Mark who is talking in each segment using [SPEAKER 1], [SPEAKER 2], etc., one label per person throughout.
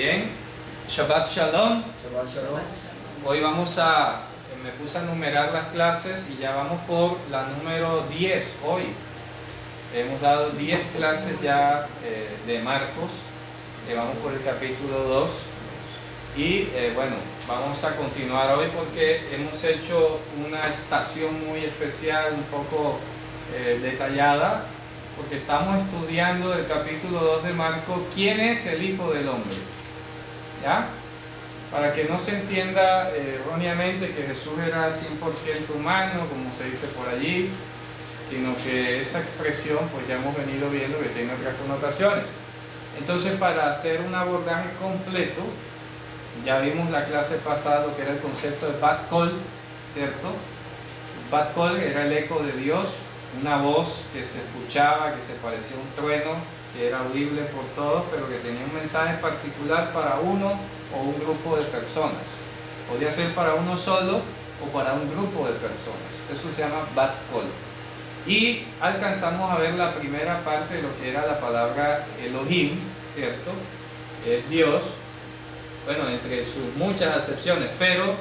[SPEAKER 1] Bien, Shabbat Shalom.
[SPEAKER 2] Shabbat Shalom.
[SPEAKER 1] Hoy me puse a numerar las clases y ya vamos por la número 10 hoy. Hemos dado 10 clases ya de Marcos, vamos por el capítulo 2 y bueno, vamos a continuar hoy porque hemos hecho una estación muy especial, un poco detallada, porque estamos estudiando el capítulo 2 de Marcos, ¿quién es el Hijo del Hombre? ¿Ya? Para que no se entienda erróneamente que Jesús era 100% humano, como se dice por allí, sino que esa expresión pues ya hemos venido viendo que tiene otras connotaciones. Entonces, para hacer un abordaje completo, ya vimos la clase pasada lo que era el concepto de Bat Kol, ¿cierto? Bat Kol era el eco de Dios, una voz que se escuchaba, que se parecía a un trueno, que era audible por todos, pero que tenía un mensaje particular para uno o un grupo de personas. Podía ser para uno solo o para un grupo de personas. Eso se llama Bat Kol. Y alcanzamos a ver la primera parte de lo que era la palabra Elohim, ¿cierto? Es Dios, bueno, entre sus muchas acepciones, pero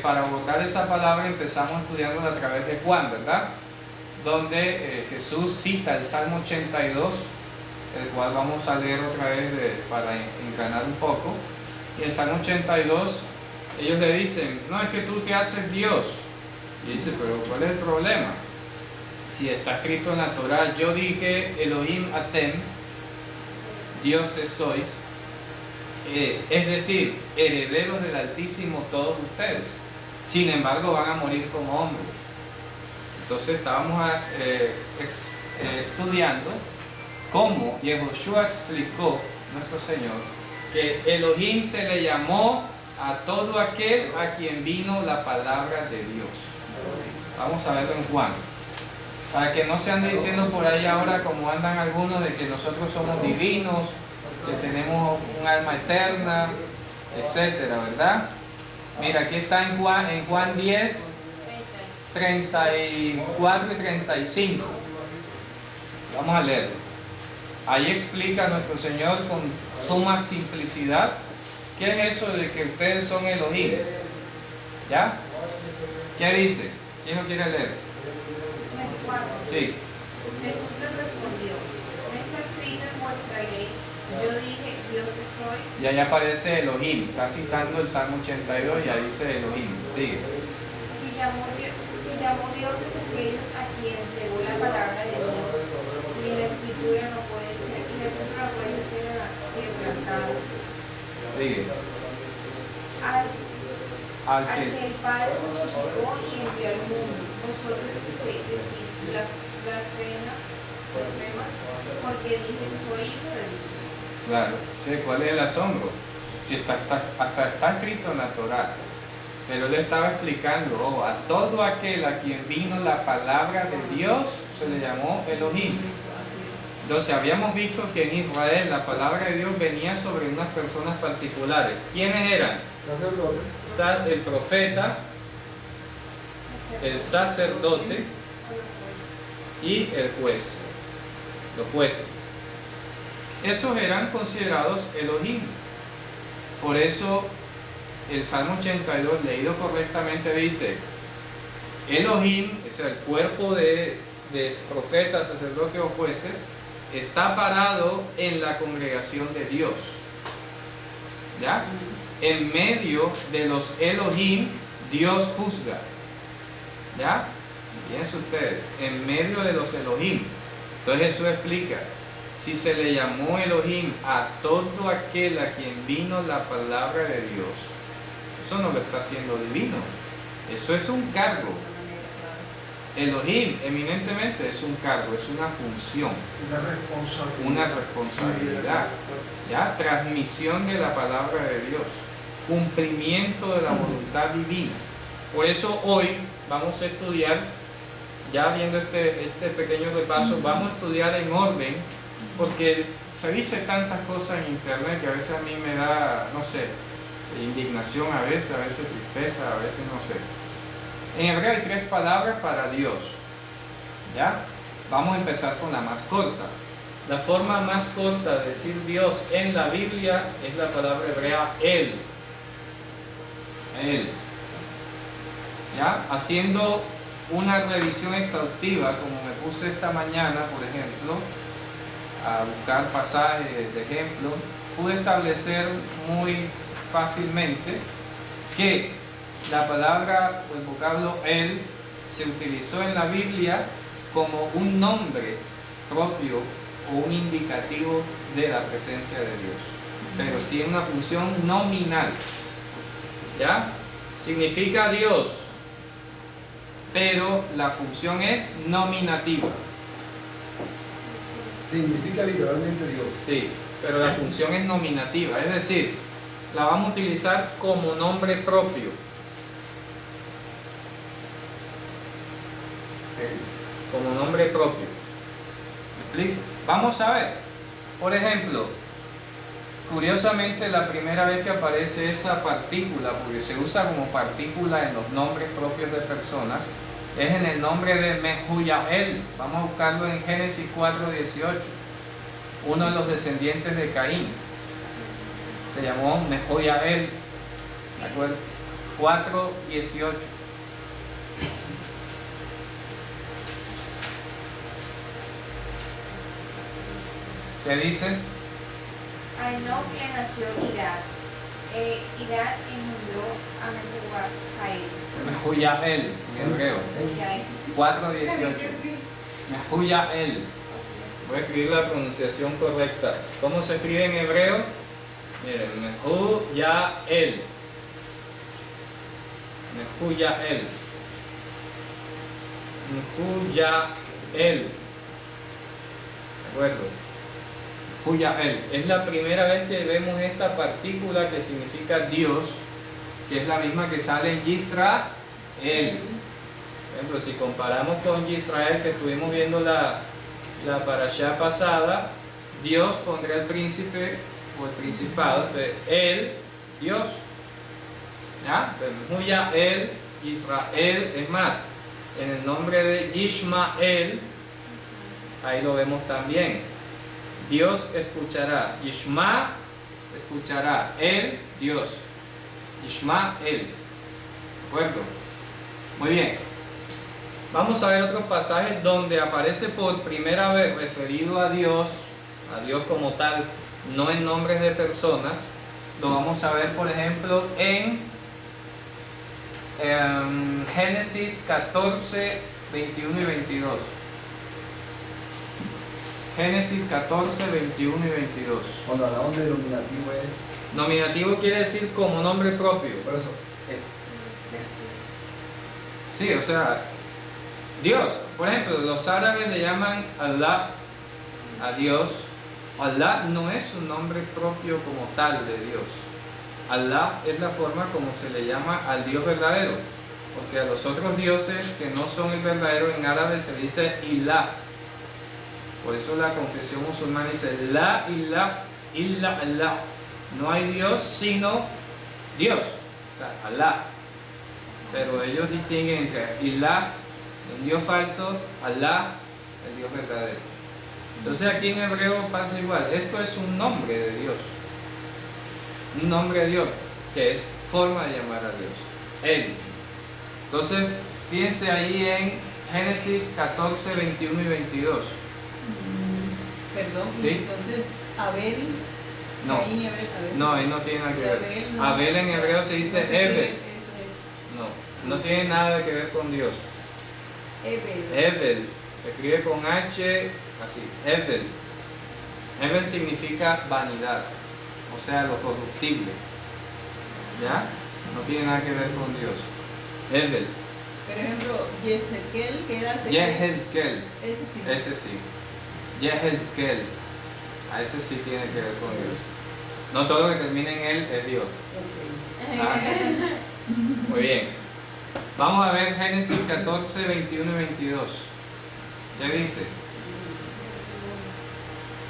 [SPEAKER 1] para abordar esa palabra empezamos estudiándola a través de Juan, ¿verdad? Donde Jesús cita el Salmo 82, el cual vamos a leer otra vez para engranar un poco. Y el Salmo 82, ellos le dicen, no, es que tú te haces Dios. Y dice, pero ¿cuál es el problema? Si está escrito en la Torah, yo dije Elohim Atem, dioses sois, es decir, herederos del Altísimo todos ustedes. Sin embargo, van a morir como hombres. Entonces estábamos estudiando cómo Yehoshua explicó, nuestro Señor, que Elohim se le llamó a todo aquel a quien vino la palabra de Dios. Vamos a verlo en Juan. Para que no se ande diciendo por ahí ahora, como andan algunos, de que nosotros somos divinos, que tenemos un alma eterna, etcétera, ¿verdad? Mira, aquí está en Juan 10, 34 y 35. Vamos a leerlo. Ahí explica nuestro Señor con suma simplicidad qué es eso de que ustedes son Elohim. ¿Ya? ¿Qué dice? ¿Quién lo quiere leer? Sí.
[SPEAKER 3] Jesús les respondió, no está escrito en vuestra ley, yo dije, dioses sois.
[SPEAKER 1] Y ahí aparece Elohim, está citando el Salmo 82 y ahí dice Elohim. Sigue.
[SPEAKER 3] Si llamó dioses aquellos a quienes llegó la palabra de Dios, y la escritura no puede ser quebrantada.
[SPEAKER 1] Sigue.
[SPEAKER 3] Al que el Padre santificó y envió al mundo, vosotros decís blasfemas, porque dije, soy hijo de Dios.
[SPEAKER 1] Claro. Sí, ¿cuál es el asombro? Si hasta está escrito en la Torah. Pero él estaba explicando, a todo aquel a quien vino la palabra de Dios se le llamó Elohim. Entonces habíamos visto que en Israel la palabra de Dios venía sobre unas personas particulares. ¿Quiénes eran? El profeta, el sacerdote y el juez, los jueces. Esos eran considerados Elohim. Por eso el Salmo 82, leído correctamente, dice Elohim, es el cuerpo de profetas, sacerdotes o jueces, está parado en la congregación de Dios. ¿Ya? En medio de los Elohim, Dios juzga. ¿Ya? Fíjense ustedes, en medio de los Elohim. Entonces Jesús explica, si se le llamó Elohim a todo aquel a quien vino la palabra de Dios, eso no lo está haciendo divino, eso es un cargo. Elohim eminentemente es un cargo, es una función, una responsabilidad, ¿ya? Transmisión de la palabra de Dios, cumplimiento de la voluntad divina. Por eso hoy vamos a estudiar, ya viendo este pequeño repaso, vamos a estudiar en orden, porque se dice tantas cosas en internet que a veces a mí me da, no sé, indignación a veces tristeza, a veces no sé. En hebreo hay 3 palabras para Dios. ¿Ya? Vamos a empezar con la más corta. La forma más corta de decir Dios en la Biblia es la palabra hebrea Él. Él. ¿Ya? Haciendo una revisión exhaustiva, como me puse esta mañana, por ejemplo, a buscar pasajes de ejemplo, pude establecer muy fácilmente que la palabra o el vocablo Él se utilizó en la Biblia como un nombre propio o un indicativo de la presencia de Dios, pero tiene una función nominal. ¿Ya? Significa Dios, pero la función es nominativa.
[SPEAKER 2] Significa literalmente Dios.
[SPEAKER 1] Sí, pero la función es nominativa, es decir, la vamos a utilizar como nombre propio. Como nombre propio. ¿Me explico? Vamos a ver. Por ejemplo, curiosamente la primera vez que aparece esa partícula, porque se usa como partícula en los nombres propios de personas, es en el nombre de Mehuyael. Vamos a buscarlo en Génesis 4:18. Uno de los descendientes de Caín se llamó Mehuyael. ¿De acuerdo? 4:18. ¿Qué dice?
[SPEAKER 3] A Enoc le nació Irad. Irad engendró a Mehujael.
[SPEAKER 1] Mehuyael en hebreo. 4:18. Mehuyael. Voy a escribir la pronunciación correcta. ¿Cómo se escribe en hebreo? Miren, Mehuyael. Mehuyael. Mehuyael. ¿De acuerdo? Mehuyael. Es la primera vez que vemos esta partícula que significa Dios, que es la misma que sale en Yisrael. Por ejemplo, si comparamos con Yisrael, que estuvimos viendo la parashá pasada, Dios pondrá el príncipe o el principado, entonces Él, Dios. ¿Ya? Entonces, Mehuyael, Israel, es más, en el nombre de Yishmael, ahí lo vemos también. Dios escuchará. Yishma escuchará. Él, Dios. Yishma, Él. ¿De acuerdo? Muy bien. Vamos a ver otro pasaje donde aparece por primera vez referido a Dios como tal, no en nombres de personas. Lo vamos a ver, por ejemplo, en Génesis 14, 21 y 22. Génesis 14, 21 y 22.
[SPEAKER 2] Cuando hablamos de nominativo es...
[SPEAKER 1] Nominativo quiere decir como nombre propio.
[SPEAKER 2] Por eso, es.
[SPEAKER 1] Sí, o sea, Dios. Por ejemplo, los árabes le llaman Allah a Dios. Allah no es un nombre propio como tal de Dios. Allah es la forma como se le llama al Dios verdadero. Porque a los otros dioses que no son el verdadero en árabe se dice Ilah. Por eso la confesión musulmana dice La ilah illa Allah. No hay Dios sino Dios, o sea, Allah. Pero ellos distinguen entre Ilah, el Dios falso, Allah, el Dios verdadero. Entonces aquí en hebreo pasa igual. Esto es un nombre de Dios. Un nombre de Dios, que es forma de llamar a Dios. Él. Entonces, fíjense ahí en Génesis 14, 21 y 22.
[SPEAKER 4] Perdón,
[SPEAKER 1] ¿Sí?
[SPEAKER 4] y entonces Abel,
[SPEAKER 1] No,
[SPEAKER 4] Caín y Abel, Abel.
[SPEAKER 1] no, ahí no tiene nada que ver.
[SPEAKER 4] Abel, no,
[SPEAKER 1] Abel en
[SPEAKER 4] o sea,
[SPEAKER 1] hebreo se dice
[SPEAKER 4] no se
[SPEAKER 1] Ebed.
[SPEAKER 4] cree, eso es.
[SPEAKER 1] No tiene nada que ver con Dios.
[SPEAKER 4] Ebel.
[SPEAKER 1] Evel, se escribe con H, así, Evel. Evel significa vanidad, o sea, lo corruptible. ¿Ya? No tiene nada que ver con Dios. Evel,
[SPEAKER 4] Por ejemplo, Yezkel, que era
[SPEAKER 1] Yehezkel,
[SPEAKER 4] Ese sí.
[SPEAKER 1] Yehezkel, a ese sí tiene que ver con Dios. No todo lo que termina en él es Dios.
[SPEAKER 4] Ok.
[SPEAKER 1] ¿Ah? Muy bien. Vamos a ver Génesis 14, 21 y 22. ¿Qué dice?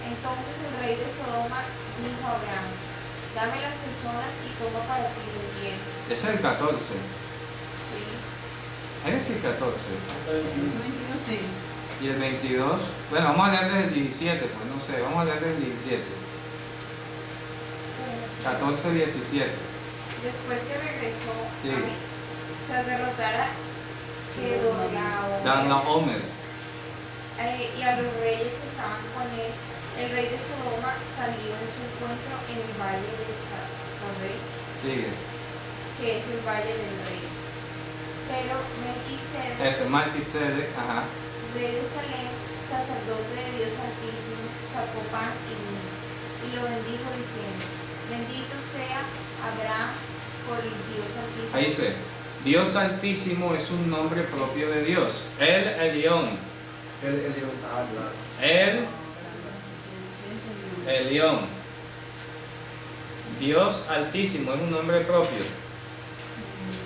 [SPEAKER 3] Entonces el rey de Sodoma dijo a Abraham: dame las personas y toma para ti los bienes.
[SPEAKER 1] Ese es el 14.
[SPEAKER 3] Sí.
[SPEAKER 1] Génesis 14.
[SPEAKER 4] 122, sí.
[SPEAKER 1] Y el 22, bueno, vamos a leer desde el 17, pues no sé, vamos a leer desde el 17. 14, 17.
[SPEAKER 3] Después que regresó,
[SPEAKER 1] Sí.
[SPEAKER 3] tras derrotar a
[SPEAKER 1] Kedorlaomer.
[SPEAKER 3] Y a los reyes que estaban con él, el rey de Sodoma salió en su encuentro en el valle de Sarre,
[SPEAKER 1] Sigue.
[SPEAKER 3] que es el valle del rey. Pero Melquisedec,
[SPEAKER 1] Ese, Malquisedec, ajá.
[SPEAKER 3] rey de Salem, sacerdote de Dios Altísimo, sacó pan y vino, y lo bendijo diciendo: bendito sea Abraham por el Dios Altísimo.
[SPEAKER 1] Ahí dice, Dios Altísimo es un nombre propio de Dios. El Elión. El Elión. Dios Altísimo es un nombre propio.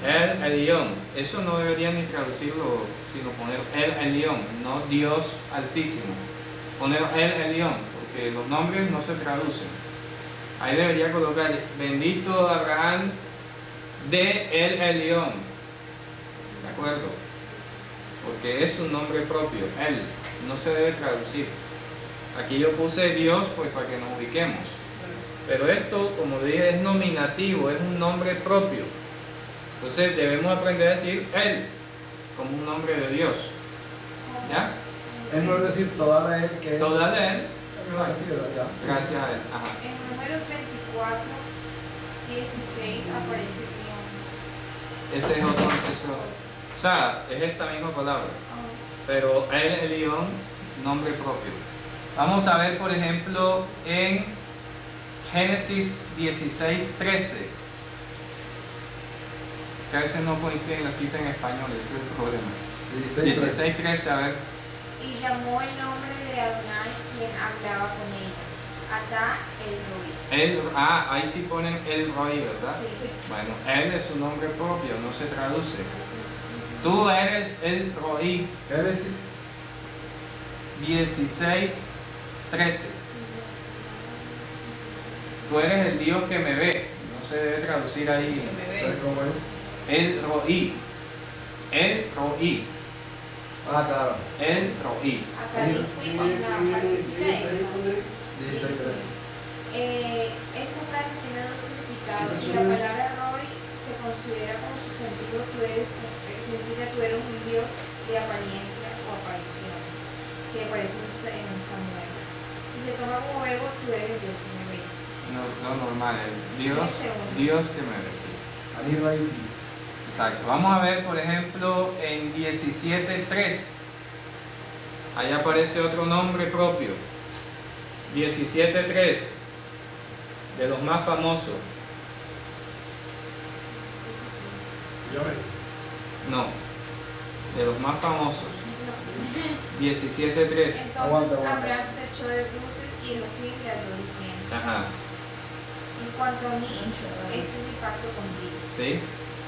[SPEAKER 1] El Elión. Eso no debería ni traducirlo, sino poner el Elión, no Dios Altísimo. Poner el Elión, porque los nombres no se traducen. Ahí debería colocar bendito Abraham de el Elión. ¿De acuerdo? Porque es un nombre propio, él, no se debe traducir. Aquí yo puse Dios pues para que nos ubiquemos. Pero esto, como dije, es nominativo, es un nombre propio. Entonces debemos aprender a decir él como un nombre de Dios. ¿Ya?
[SPEAKER 2] Es no decir toda la él que es.
[SPEAKER 1] Toda de él.
[SPEAKER 2] Ya.
[SPEAKER 1] Gracias a él. Ajá.
[SPEAKER 3] En Números 24, 16 aparece Elión.
[SPEAKER 1] Ese es otro. O sea, es esta misma palabra. Pero el Elión, nombre propio. Vamos a ver, por ejemplo, en Génesis 16, 13. Que a veces no coincide la cita en español, ese es el problema. 16, 13, a ver.
[SPEAKER 3] Y llamó el nombre de Adonai, quien hablaba con ella, Atá el Roi.
[SPEAKER 1] Ahí sí ponen el Roi, ¿verdad?
[SPEAKER 3] Sí.
[SPEAKER 1] Bueno, él es su nombre propio, no se traduce. Tú eres el Roi.
[SPEAKER 2] Él es
[SPEAKER 1] 16, 13. Tú eres el Dios que me ve. No se debe traducir ahí.
[SPEAKER 2] como él.
[SPEAKER 1] El Roi. El Roi.
[SPEAKER 2] Claro.
[SPEAKER 1] El Roi.
[SPEAKER 3] Acá dice en la partecita esta.
[SPEAKER 2] 16.
[SPEAKER 3] Esta frase tiene dos significados. Si la palabra Roi se considera como sustantivo, significa tú eres un Dios de apariencia o aparición, que aparece en Samuel. Si se toma como verbo, tú eres el Dios que me ve.
[SPEAKER 1] No normal, el Dios que me ve, sí.
[SPEAKER 2] Ali Rai.
[SPEAKER 1] Exacto. Vamos a ver, por ejemplo, en 17.3. Ahí aparece otro nombre propio. 17.3. De los más famosos. No. De los más famosos. 17.3.
[SPEAKER 3] Entonces
[SPEAKER 2] Aguanta.
[SPEAKER 3] Abraham se echó de bruces y Elohim le habló diciendo:
[SPEAKER 1] Ajá.
[SPEAKER 3] en cuanto a mí, este es mi pacto contigo.
[SPEAKER 1] ¿Sí?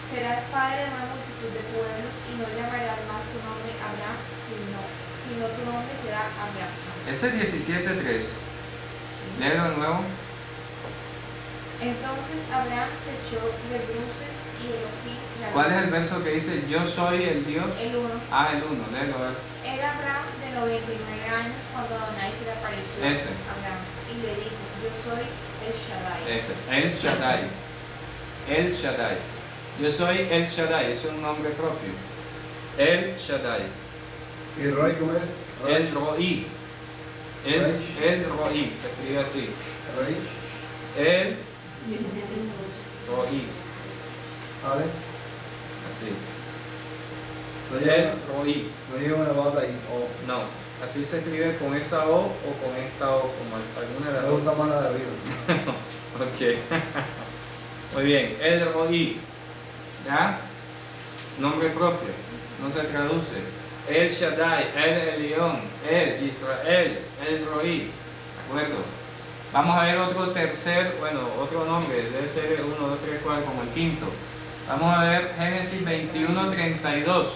[SPEAKER 3] Serás padre de una multitud de pueblos y no llamarás más tu nombre Abraham, sino tu nombre será Abraham.
[SPEAKER 1] Ese es 17.3. Léelo de nuevo.
[SPEAKER 3] Entonces Abraham se echó de bruces y Elohim le habló.
[SPEAKER 1] ¿Cuál es el verso que dice yo soy el Dios?
[SPEAKER 3] El 1.
[SPEAKER 1] El 1, léelo a ver.
[SPEAKER 3] Era Abraham de 99 años cuando Adonai se le apareció
[SPEAKER 1] Ese.
[SPEAKER 3] a Abraham y le dijo: yo soy el Shaddai.
[SPEAKER 1] Ese, El Shaddai. El Shaddai. Yo soy El Shaddai, es un nombre propio. El Shaddai.
[SPEAKER 2] ¿Y Roy cómo es?
[SPEAKER 1] El Roi. El Roi, se escribe así.
[SPEAKER 2] Roy.
[SPEAKER 1] El Roi.
[SPEAKER 2] ¿Vale?
[SPEAKER 1] Así.
[SPEAKER 2] No
[SPEAKER 1] El
[SPEAKER 2] lleva,
[SPEAKER 1] Roi.
[SPEAKER 2] no lleva una bata ahí. O
[SPEAKER 1] No, así se escribe con esa O o con esta O, como alguna de las
[SPEAKER 2] me
[SPEAKER 1] dos.
[SPEAKER 2] gusta más la de arriba.
[SPEAKER 1] Ok. Muy bien, El Roi. ¿Ya? Nombre propio, no se traduce. El Shaddai, El Elión, El Israel, El Roi. ¿De acuerdo? Vamos a ver otro nombre, debe ser 1, 2, 3, 4, como el quinto. Vamos a ver Génesis 21, 32.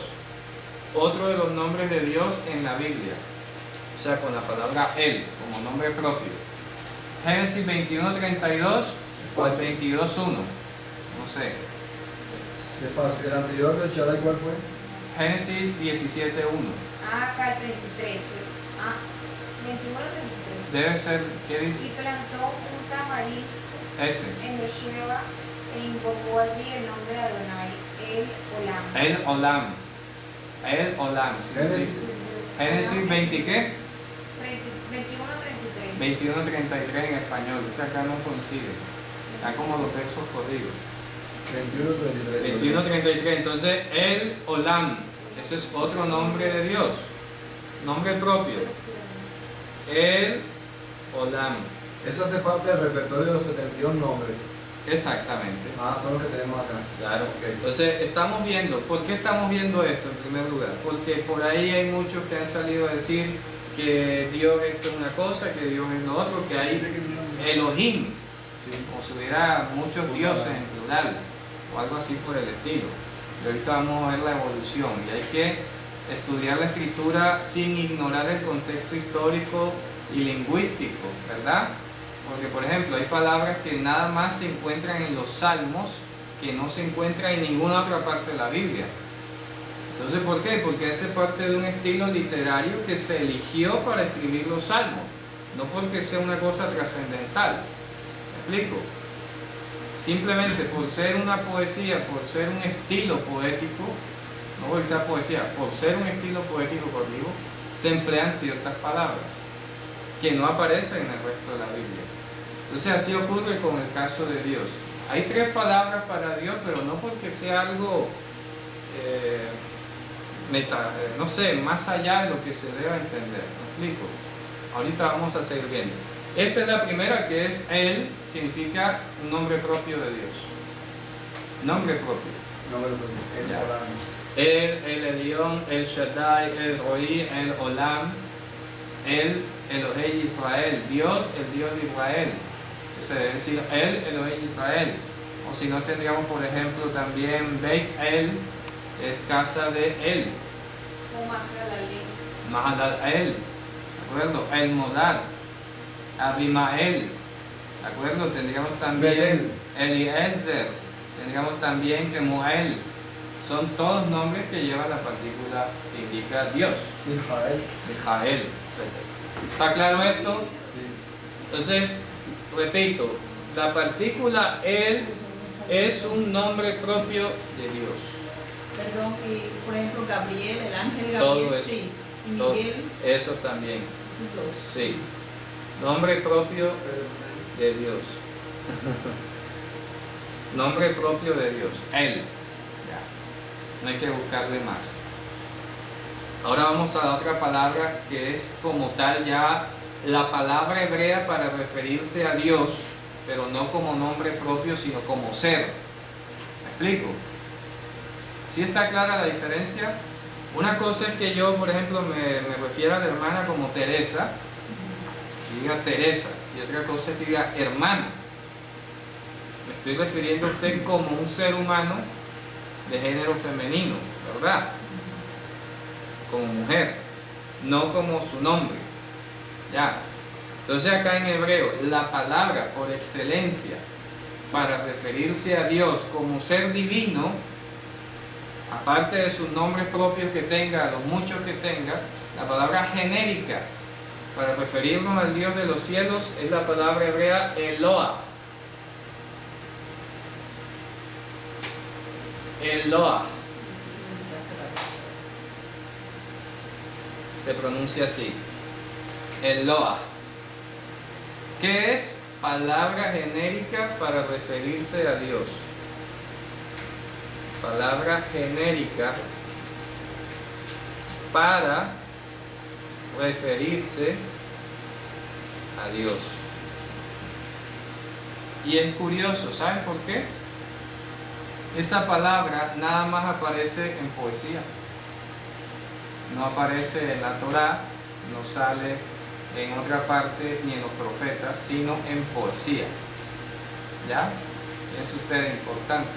[SPEAKER 1] Otro de los nombres de Dios en la Biblia. O sea, con la palabra Él, como nombre propio. Génesis 21, 32 o el 22, 1. No sé.
[SPEAKER 2] Despacio. ¿El anterior del Shaddai cuál fue?
[SPEAKER 1] Génesis 17, 1.
[SPEAKER 3] Acá 33. 21-33.
[SPEAKER 1] Debe ser, ¿qué
[SPEAKER 3] Y
[SPEAKER 1] dice?
[SPEAKER 3] plantó un tamarisco
[SPEAKER 1] Ese.
[SPEAKER 3] en Beersheba e invocó allí el nombre de Adonai, el Olam.
[SPEAKER 1] El Olam. El Olam. ¿Sí?
[SPEAKER 2] Génesis.
[SPEAKER 1] Génesis 20, ¿qué?
[SPEAKER 3] 21-33.
[SPEAKER 1] 21-33 en español. Que acá no coincide. Están como los versos corridos.
[SPEAKER 2] 21-33.
[SPEAKER 1] 21-33. Entonces, el Olam. Eso es otro nombre de Dios. Nombre propio. El Olam.
[SPEAKER 2] Eso hace parte del repertorio de los 72 nombres.
[SPEAKER 1] Exactamente.
[SPEAKER 2] Son los que tenemos acá.
[SPEAKER 1] Claro.
[SPEAKER 2] Ok.
[SPEAKER 1] Entonces, estamos viendo. ¿Por qué estamos viendo esto en primer lugar? Porque por ahí hay muchos que han salido a decir que Dios esto es una cosa, que Dios es lo otro, que hay Elohims, como si hubiera muchos dioses en plural, o algo así por el estilo. Y ahorita vamos a ver la evolución, y hay que estudiar la escritura sin ignorar el contexto histórico y lingüístico, ¿verdad? Porque, por ejemplo, hay palabras que nada más se encuentran en los salmos, que no se encuentran en ninguna otra parte de la Biblia. Entonces, ¿por qué? Porque hace parte de un estilo literario que se eligió para escribir los salmos, no porque sea una cosa trascendental. ¿Me explico? Simplemente por ser una poesía, por ser un estilo poético, no porque sea poesía, por ser un estilo poético, digo, se emplean ciertas palabras que no aparecen en el resto de la Biblia. Entonces así ocurre con el caso de Dios. Hay 3 palabras para Dios, pero no porque sea algo no sé, más allá de lo que se deba entender. ¿Me explico? Ahorita vamos a seguir viendo. Esta es la primera, que es Él, significa un nombre propio de Dios. Nombre propio.
[SPEAKER 2] El
[SPEAKER 1] Ya.
[SPEAKER 2] Olam.
[SPEAKER 1] El Elión, el Shaddai, el Roí, el Olam, el Elohei Israel, Dios, el Dios de Israel. Entonces debe decir el Elohei Israel. O si no, tendríamos por ejemplo también Beit El, es casa de Él.
[SPEAKER 3] O Mahalalel.
[SPEAKER 1] Mahalalel, ¿de acuerdo? El Modad, Abimael, ¿de acuerdo? Tendríamos también
[SPEAKER 2] Betel.
[SPEAKER 1] Eliezer, tendríamos también Kemuel. Son todos nombres que llevan la partícula que indica Dios.
[SPEAKER 2] Israel.
[SPEAKER 1] Mijael, etc. ¿Está claro esto? Entonces, repito, la partícula Él es un nombre propio de Dios.
[SPEAKER 4] Perdón, y por ejemplo Gabriel, el ángel
[SPEAKER 1] Todo
[SPEAKER 4] Gabriel,
[SPEAKER 1] eso.
[SPEAKER 4] sí. Y
[SPEAKER 1] Todo.
[SPEAKER 4] Miguel,
[SPEAKER 1] Eso también,
[SPEAKER 4] esos dos.
[SPEAKER 1] sí. Nombre propio de Dios. Nombre propio de Dios, Él. Ya. No hay que buscarle más. Ahora vamos a la otra palabra que es como tal ya la palabra hebrea para referirse a Dios, pero no como nombre propio, sino como ser. ¿Me explico? ¿Sí está clara la diferencia? Una cosa es que yo, por ejemplo, me refiero a la hermana como Teresa, y diga Teresa, y otra cosa es que diga hermana. Me estoy refiriendo a usted como un ser humano de género femenino, ¿verdad? Como mujer, no como su nombre. Ya. Entonces acá en hebreo, la palabra por excelencia para referirse a Dios como ser divino, aparte de sus nombres propios que tenga, los muchos que tenga, la palabra genérica para referirnos al Dios de los cielos es la palabra hebrea Eloah. Eloah. Se pronuncia así. Eloah. ¿Qué es? Palabra genérica para referirse a Dios. Palabra genérica para referirse a Dios. Y es curioso, ¿saben por qué? Esa palabra nada más aparece en poesía. No aparece en la Torá, no sale en otra parte ni en los profetas, sino en poesía. ¿Ya? Es usted importante.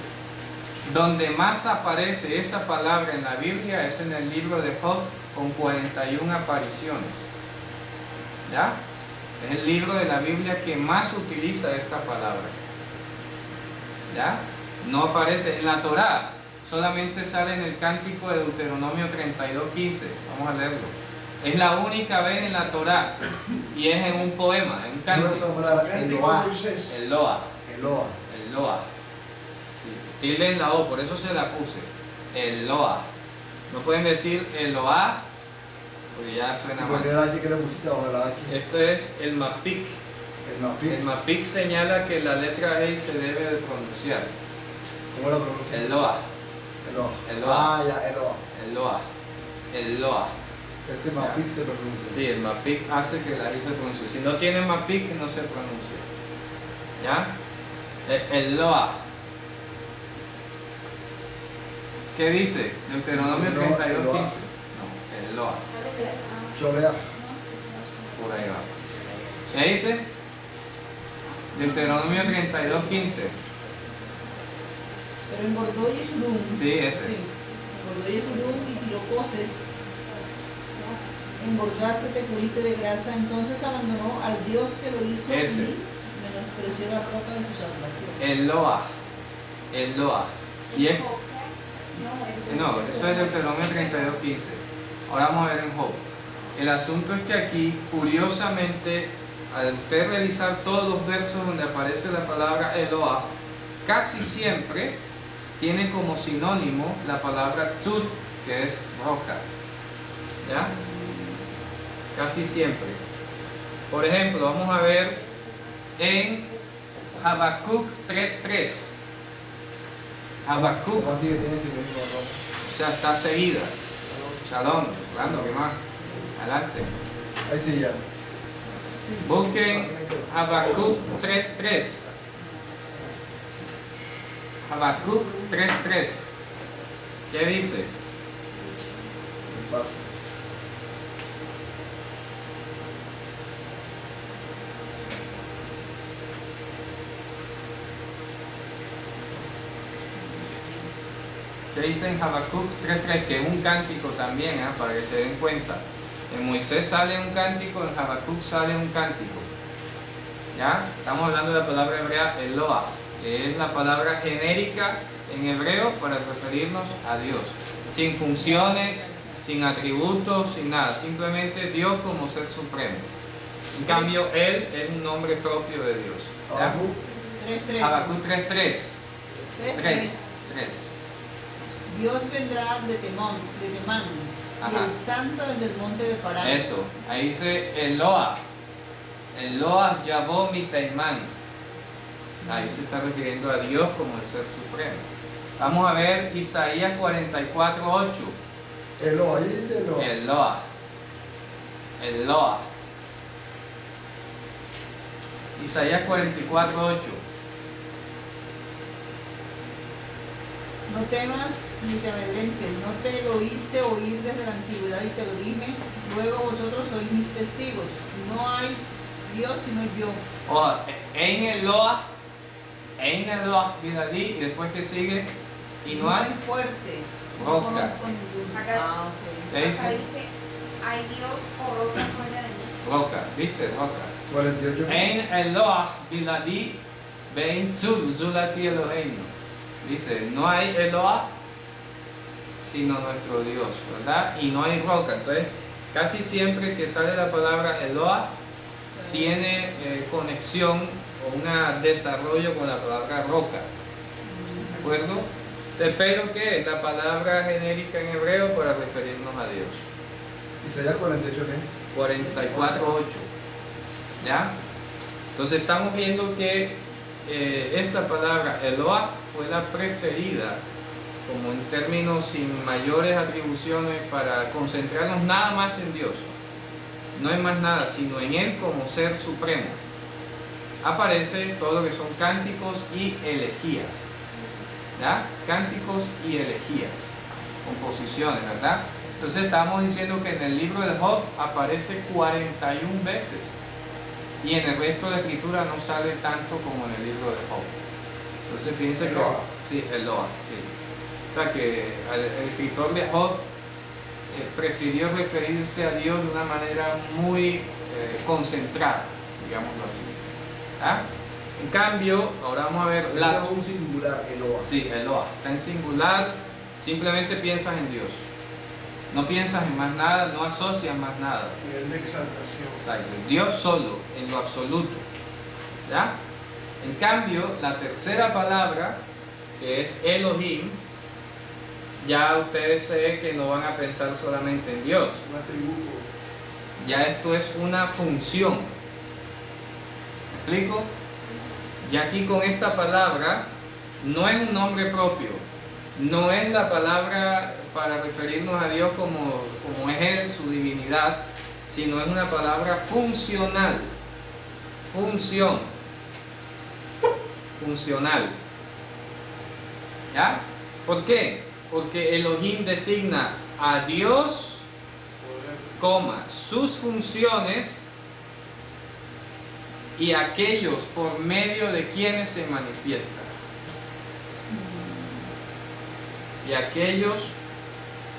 [SPEAKER 1] Donde más aparece esa palabra en la Biblia es en el libro de Job con 41 apariciones. ¿Ya? Es el libro de la Biblia que más utiliza esta palabra. ¿Ya? No aparece en la Torá. solamente sale en el cántico de Deuteronomio 32:15. Vamos a leerlo. Es la única vez en la Torá y es en un poema, en un
[SPEAKER 2] No
[SPEAKER 1] cántico.
[SPEAKER 2] esa palabra,
[SPEAKER 5] Cántico de Moisés.
[SPEAKER 1] El Loa.
[SPEAKER 2] Eloa.
[SPEAKER 1] El Loa. Sí. Tilde en la O, por eso se la puse. El Loa. No pueden decir el Loa, porque ya suena
[SPEAKER 2] ¿Y por qué
[SPEAKER 1] mal.
[SPEAKER 2] la H que le pusiste abajo de la H?
[SPEAKER 1] Esto es el Mapik.
[SPEAKER 2] El Mapik.
[SPEAKER 1] El Mapik señala que la letra E se debe de pronunciar.
[SPEAKER 2] ¿Cómo lo pronuncia?
[SPEAKER 1] El Loa.
[SPEAKER 2] Eloa.
[SPEAKER 1] Eloa.
[SPEAKER 2] Ah, ya, Eloa.
[SPEAKER 1] El Loa. El Loa.
[SPEAKER 2] Ese Mapik se pronuncia.
[SPEAKER 1] Sí, el Mapik hace que la I se pronuncie. Si no tiene Mapik, no se pronuncia. ¿Ya? El Loa. ¿Qué dice? Deuteronomio 32:15. No, el Loa.
[SPEAKER 2] Cholea.
[SPEAKER 1] Por ahí va. ¿Qué dice? Deuteronomio 32:15.
[SPEAKER 4] Pero engordó Yeshurun.
[SPEAKER 1] Sí, ese.
[SPEAKER 4] Sí, engordó Yeshurun y tiró coces. Engordaste, te cubriste de grasa, entonces abandonó al Dios que lo hizo
[SPEAKER 1] Ese.
[SPEAKER 4] y menospreció la roca de su salvación.
[SPEAKER 1] El Loa. El Loa. Y es. No, eso es Deuteronomio 32:15. Ahora vamos a ver en Job. El asunto es que aquí, curiosamente, al usted revisar todos los versos donde aparece la palabra Eloah, casi siempre tiene como sinónimo la palabra tzur, que es roca. ¿Ya? Casi siempre. Por ejemplo, vamos a ver en Habacuc 3:3. Habacuc,
[SPEAKER 2] ¿Cómo así que tiene ese mismo error?
[SPEAKER 1] o sea, está seguida. Shalom, Orlando, ¿qué más? Adelante.
[SPEAKER 2] Ahí sí ya.
[SPEAKER 1] Busquen Habacuc 3:3. Habacuc 3:3. ¿Qué dice?
[SPEAKER 2] El paso.
[SPEAKER 1] ¿Qué dice en Habacuc 3:3? Que es un cántico también, para que se den cuenta. En Moisés sale un cántico, en Habacuc sale un cántico. ¿Ya? Estamos hablando de la palabra hebrea Eloah, que es la palabra genérica en hebreo para referirnos a Dios. Sin funciones, sin atributos, sin nada. Simplemente Dios como ser supremo. En cambio, Él es un nombre propio de Dios. ¿Ya?
[SPEAKER 2] Habacuc.
[SPEAKER 4] 3:3.
[SPEAKER 1] Habacuc 3:3. 3.
[SPEAKER 4] Dios vendrá de Temán, y
[SPEAKER 1] Ajá.
[SPEAKER 4] el santo desde el monte de Parán.
[SPEAKER 1] Eso, ahí dice Eloah. Eloah Yahvó Mitaimán. Ahí se está refiriendo a Dios como el ser supremo. Vamos a ver Isaías 44:8.
[SPEAKER 2] Eloa, ahí dice Eloa.
[SPEAKER 1] Eloah. Eloah. Isaías 44:8.
[SPEAKER 4] No temas ni te amedrentes, no te lo hice oír desde la antigüedad y te lo dije, luego vosotros sois mis testigos. No hay Dios sino yo.
[SPEAKER 1] Ein Eloah Vidalí, y después que sigue, y no hay
[SPEAKER 4] fuerte. No
[SPEAKER 1] roca.
[SPEAKER 4] conozco ninguno.
[SPEAKER 3] Acá-
[SPEAKER 4] Ok.
[SPEAKER 1] ¿Qué
[SPEAKER 3] Acá
[SPEAKER 1] dice?
[SPEAKER 3] dice, hay Dios o roca fuera de mí.
[SPEAKER 1] Roca, ¿viste? Roca.
[SPEAKER 2] 48.
[SPEAKER 1] Ein Eloah Biladi Bein Tzul Zulati Eloheinu. Dice, no hay Eloah sino nuestro Dios, ¿verdad? Y no hay roca. Entonces, casi siempre que sale la palabra Eloah, tiene conexión o un desarrollo con la palabra roca. ¿De acuerdo? Pero que es la palabra genérica en hebreo para referirnos a Dios.
[SPEAKER 2] Isaías 48, ¿qué?
[SPEAKER 1] 44:8. ¿Ya? Entonces estamos viendo que esta palabra Eloah fue la preferida como en términos sin mayores atribuciones para concentrarnos nada más en Dios. No hay más nada, sino en Él como ser supremo. Aparece todo lo que son cánticos y elegías. ¿Ya? Cánticos y elegías. Composiciones, ¿verdad? Entonces estamos diciendo que en el libro de Job aparece 41 veces. Y en el resto de la escritura no sale tanto como en el libro de Job. Entonces fíjense que...
[SPEAKER 2] Eloah.
[SPEAKER 1] Sí, Eloah, sí. O sea que el escritor de Job prefirió referirse a Dios de una manera muy concentrada, digámoslo así. ¿Ah? En cambio, ahora vamos a ver
[SPEAKER 2] Ese es un singular, Eloa.
[SPEAKER 1] Sí, Eloah. Está en singular Simplemente piensas en Dios. No piensas en más nada, no asocias más nada.
[SPEAKER 5] Nivel de exaltación.
[SPEAKER 1] Exacto. Dios solo, en lo absoluto. ¿Ya? En cambio, la tercera palabra, que es Elohim, ya ustedes sé que no van a pensar solamente en Dios.
[SPEAKER 5] Un atributo.
[SPEAKER 1] Ya esto es una función. ¿Me explico? Y aquí con esta palabra no es un nombre propio, no es la palabra para referirnos a Dios como es Él, su divinidad, sino es una palabra funcional. Función. Funcional. ¿Ya? ¿Por qué? Porque Elohim designa a Dios, coma, sus funciones y aquellos por medio de quienes se manifiesta. Y aquellos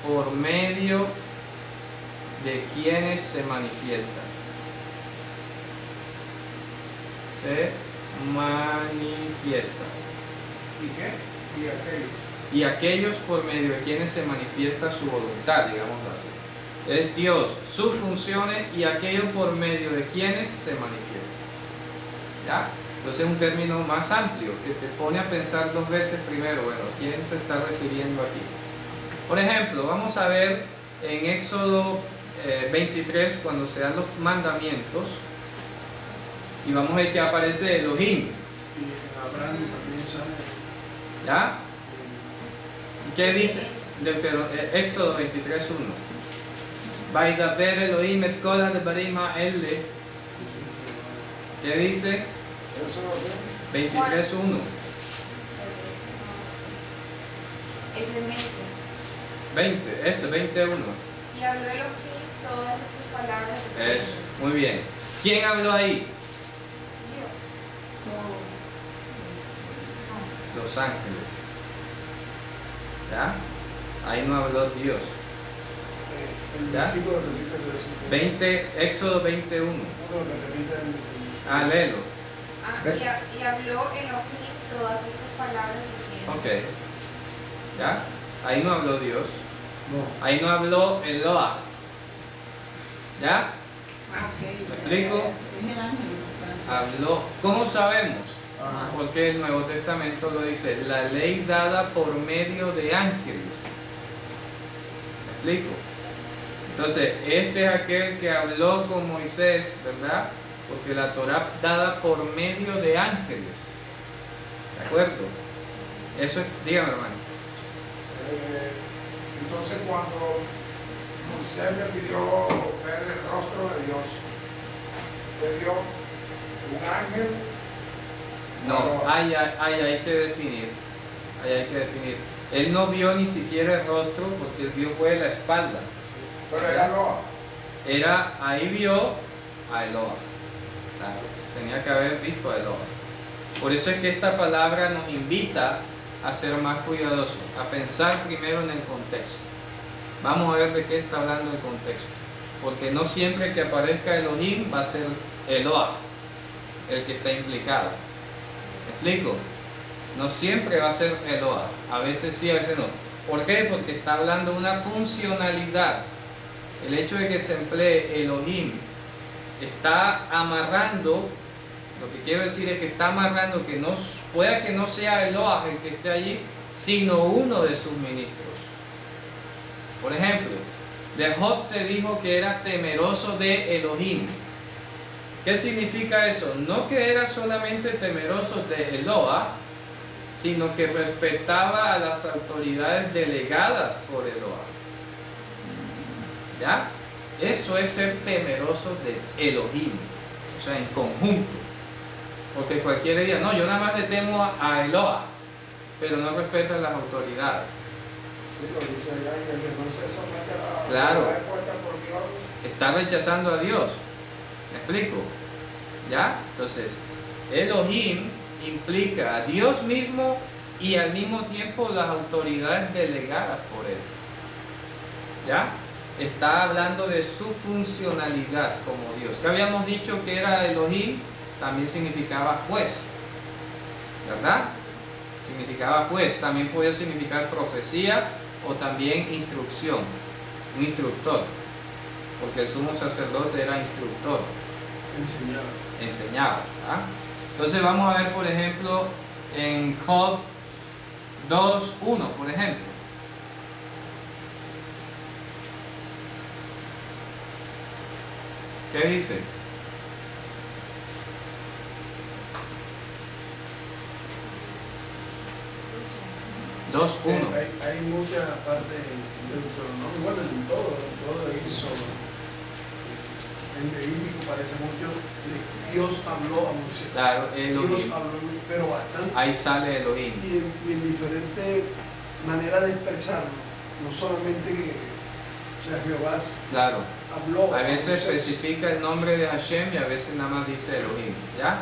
[SPEAKER 1] por medio de quienes se manifiesta. Se manifiesta.
[SPEAKER 5] ¿Y qué? Y aquello.
[SPEAKER 1] Y aquellos por medio de quienes se manifiesta su voluntad, digamos así. Es Dios, sus funciones y aquellos por medio de quienes se manifiesta. ¿Ya? Entonces es un término más amplio que te pone a pensar dos veces primero, bueno, ¿a quién se está refiriendo aquí? Por ejemplo, vamos a ver en Éxodo 23, cuando se dan los mandamientos, y vamos a ver que aparece Elohim.
[SPEAKER 5] Y en Abraham también sale.
[SPEAKER 1] ¿Ya? ¿Qué dice? Éxodo 23:1. Vaidaber Elohim et kol hadebarim ha'ele. ¿Qué dice?
[SPEAKER 5] Eso lo ve.
[SPEAKER 1] 23:1.
[SPEAKER 3] Es el mente.
[SPEAKER 1] 20, eso, 21.
[SPEAKER 3] Y habló Elohim todas estas palabras diciendo,
[SPEAKER 1] Eso, muy bien. ¿Quién habló ahí?
[SPEAKER 3] Dios.
[SPEAKER 1] Los ángeles. ¿Ya? Ahí no habló Dios.
[SPEAKER 5] El
[SPEAKER 1] ¿Ya?
[SPEAKER 5] versículo repite el versículo.
[SPEAKER 1] Éxodo 21.
[SPEAKER 5] No, que repite el.
[SPEAKER 1] Ah, léelo.
[SPEAKER 3] Y habló Elohim todas estas palabras diciendo.
[SPEAKER 1] Ok. ¿Ya? Ahí no habló Dios.
[SPEAKER 2] No.
[SPEAKER 1] Ahí no habló Eloah. ¿Ya?
[SPEAKER 4] Ok,
[SPEAKER 1] ¿Me explico?
[SPEAKER 4] Es el ángel.
[SPEAKER 1] Habló. ¿Cómo sabemos?
[SPEAKER 2] Ajá.
[SPEAKER 1] Porque el Nuevo Testamento lo dice, la ley dada por medio de ángeles. ¿Me explico? Entonces, este es aquel que habló con Moisés, ¿verdad? Porque la Torá dada por medio de ángeles. ¿De acuerdo? Eso es, dígame hermano.
[SPEAKER 5] Entonces, cuando Moisés le pidió ver el rostro de Dios, ¿le dio un ángel?
[SPEAKER 1] No, hay que definir. Ahí hay que definir. Él no vio ni siquiera el rostro porque él vio fue la espalda.
[SPEAKER 5] Pero era Loa.
[SPEAKER 1] Ahí vio a Eloah. Claro, tenía que haber visto a Eloah. Por eso es que esta palabra nos invita a ser más cuidadosos, a pensar primero en el contexto. Vamos a ver de qué está hablando el contexto. Porque no siempre que aparezca Elohim va a ser Eloah el que está implicado. ¿Me explico? No siempre va a ser Eloah. A veces sí, a veces no. ¿Por qué? Porque está hablando de una funcionalidad. El hecho de que se emplee Elohim está amarrando, lo que quiero decir es que está amarrando que no, pueda que no sea Eloah el que esté allí, sino uno de sus ministros. Por ejemplo, de Job se dijo que era temeroso de Elohim. ¿Qué significa eso? No que era solamente temeroso de Eloah, sino que respetaba a las autoridades delegadas por Eloah. ¿Ya? Eso es ser temeroso de Elohim, o sea, en conjunto. Porque cualquiera diría, no, yo nada más le temo a Eloah, pero no respeta a las autoridades.
[SPEAKER 5] Sí, lo dice allá, y el que no se somete a la
[SPEAKER 1] Claro.
[SPEAKER 5] autoridad puesta por Dios.
[SPEAKER 1] Está rechazando a Dios. ¿Me explico? ¿Ya? Entonces, Elohim implica a Dios mismo y al mismo tiempo las autoridades delegadas por Él. ¿Ya? Está hablando de su funcionalidad como Dios. Que habíamos dicho que era Elohim, también significaba juez. ¿Verdad? Significaba juez. También podía significar profecía o también instrucción, un instructor, porque el sumo sacerdote era instructor, enseñaba. ¿Ah? Entonces vamos a ver, por ejemplo, en Job 2:1, por ejemplo. ¿Qué dice?
[SPEAKER 6] Hay mucha parte en Deuteronomio, bueno, en todo eso. En Levítico parece mucho, Dios habló a Moisés.
[SPEAKER 1] Claro, Elohim.
[SPEAKER 6] Dios habló, pero bastante.
[SPEAKER 1] Ahí sale Elohim.
[SPEAKER 6] Y en diferente manera de expresarlo, no solamente Jehová
[SPEAKER 1] Claro.
[SPEAKER 6] habló.
[SPEAKER 1] A veces especifica el nombre de Hashem y a veces nada más dice Elohim. ¿Ya?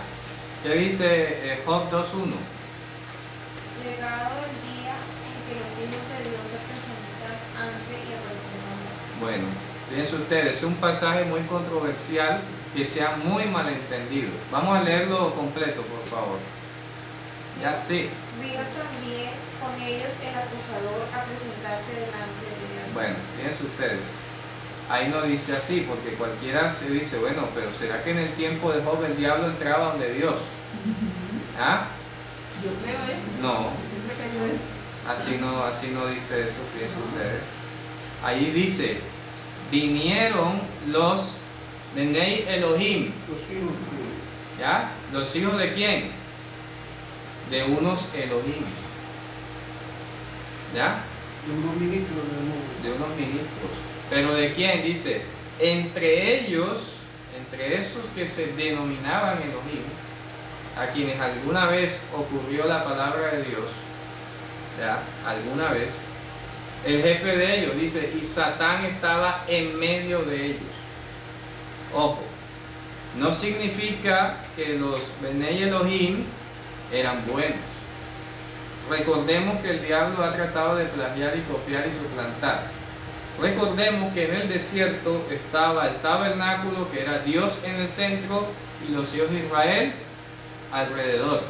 [SPEAKER 1] ¿Qué dice Job 2:1?
[SPEAKER 3] Llegado el día en que los hijos de Dios se presentan ante y aparecerán.
[SPEAKER 1] Bueno, fíjense ustedes, es un pasaje muy controversial que se ha muy malentendido. Vamos a leerlo completo, por favor.
[SPEAKER 3] Sí.
[SPEAKER 1] ¿Ya? Sí.
[SPEAKER 3] Vino también con ellos el acusador a presentarse delante de Dios.
[SPEAKER 1] Bueno, fíjense ustedes. Ahí no dice así, porque cualquiera se dice, bueno, pero ¿será que en el tiempo de Job el diablo entraba donde Dios? ¿Ah?
[SPEAKER 4] Yo creo eso.
[SPEAKER 1] No.
[SPEAKER 4] Siempre creyó eso.
[SPEAKER 1] Así no dice eso, fíjense ustedes. Ahí dice, vinieron los Benei Elohim.
[SPEAKER 6] Los hijos
[SPEAKER 1] ¿Ya? ¿Los hijos de quién? De unos Elohim. ¿Ya?
[SPEAKER 6] de unos ministros del mundo.
[SPEAKER 1] De unos ministros. ¿Pero de quién? Dice, entre ellos, entre esos que se denominaban Elohim, a quienes alguna vez ocurrió la palabra de Dios, ¿ya? Alguna vez, el jefe de ellos dice, y Satán estaba en medio de ellos. Ojo, no significa que los Benei Elohim eran buenos. Recordemos que el diablo ha tratado de plagiar y copiar y suplantar. Recordemos que en el desierto estaba el tabernáculo, que era Dios en el centro, y los hijos de Israel alrededor.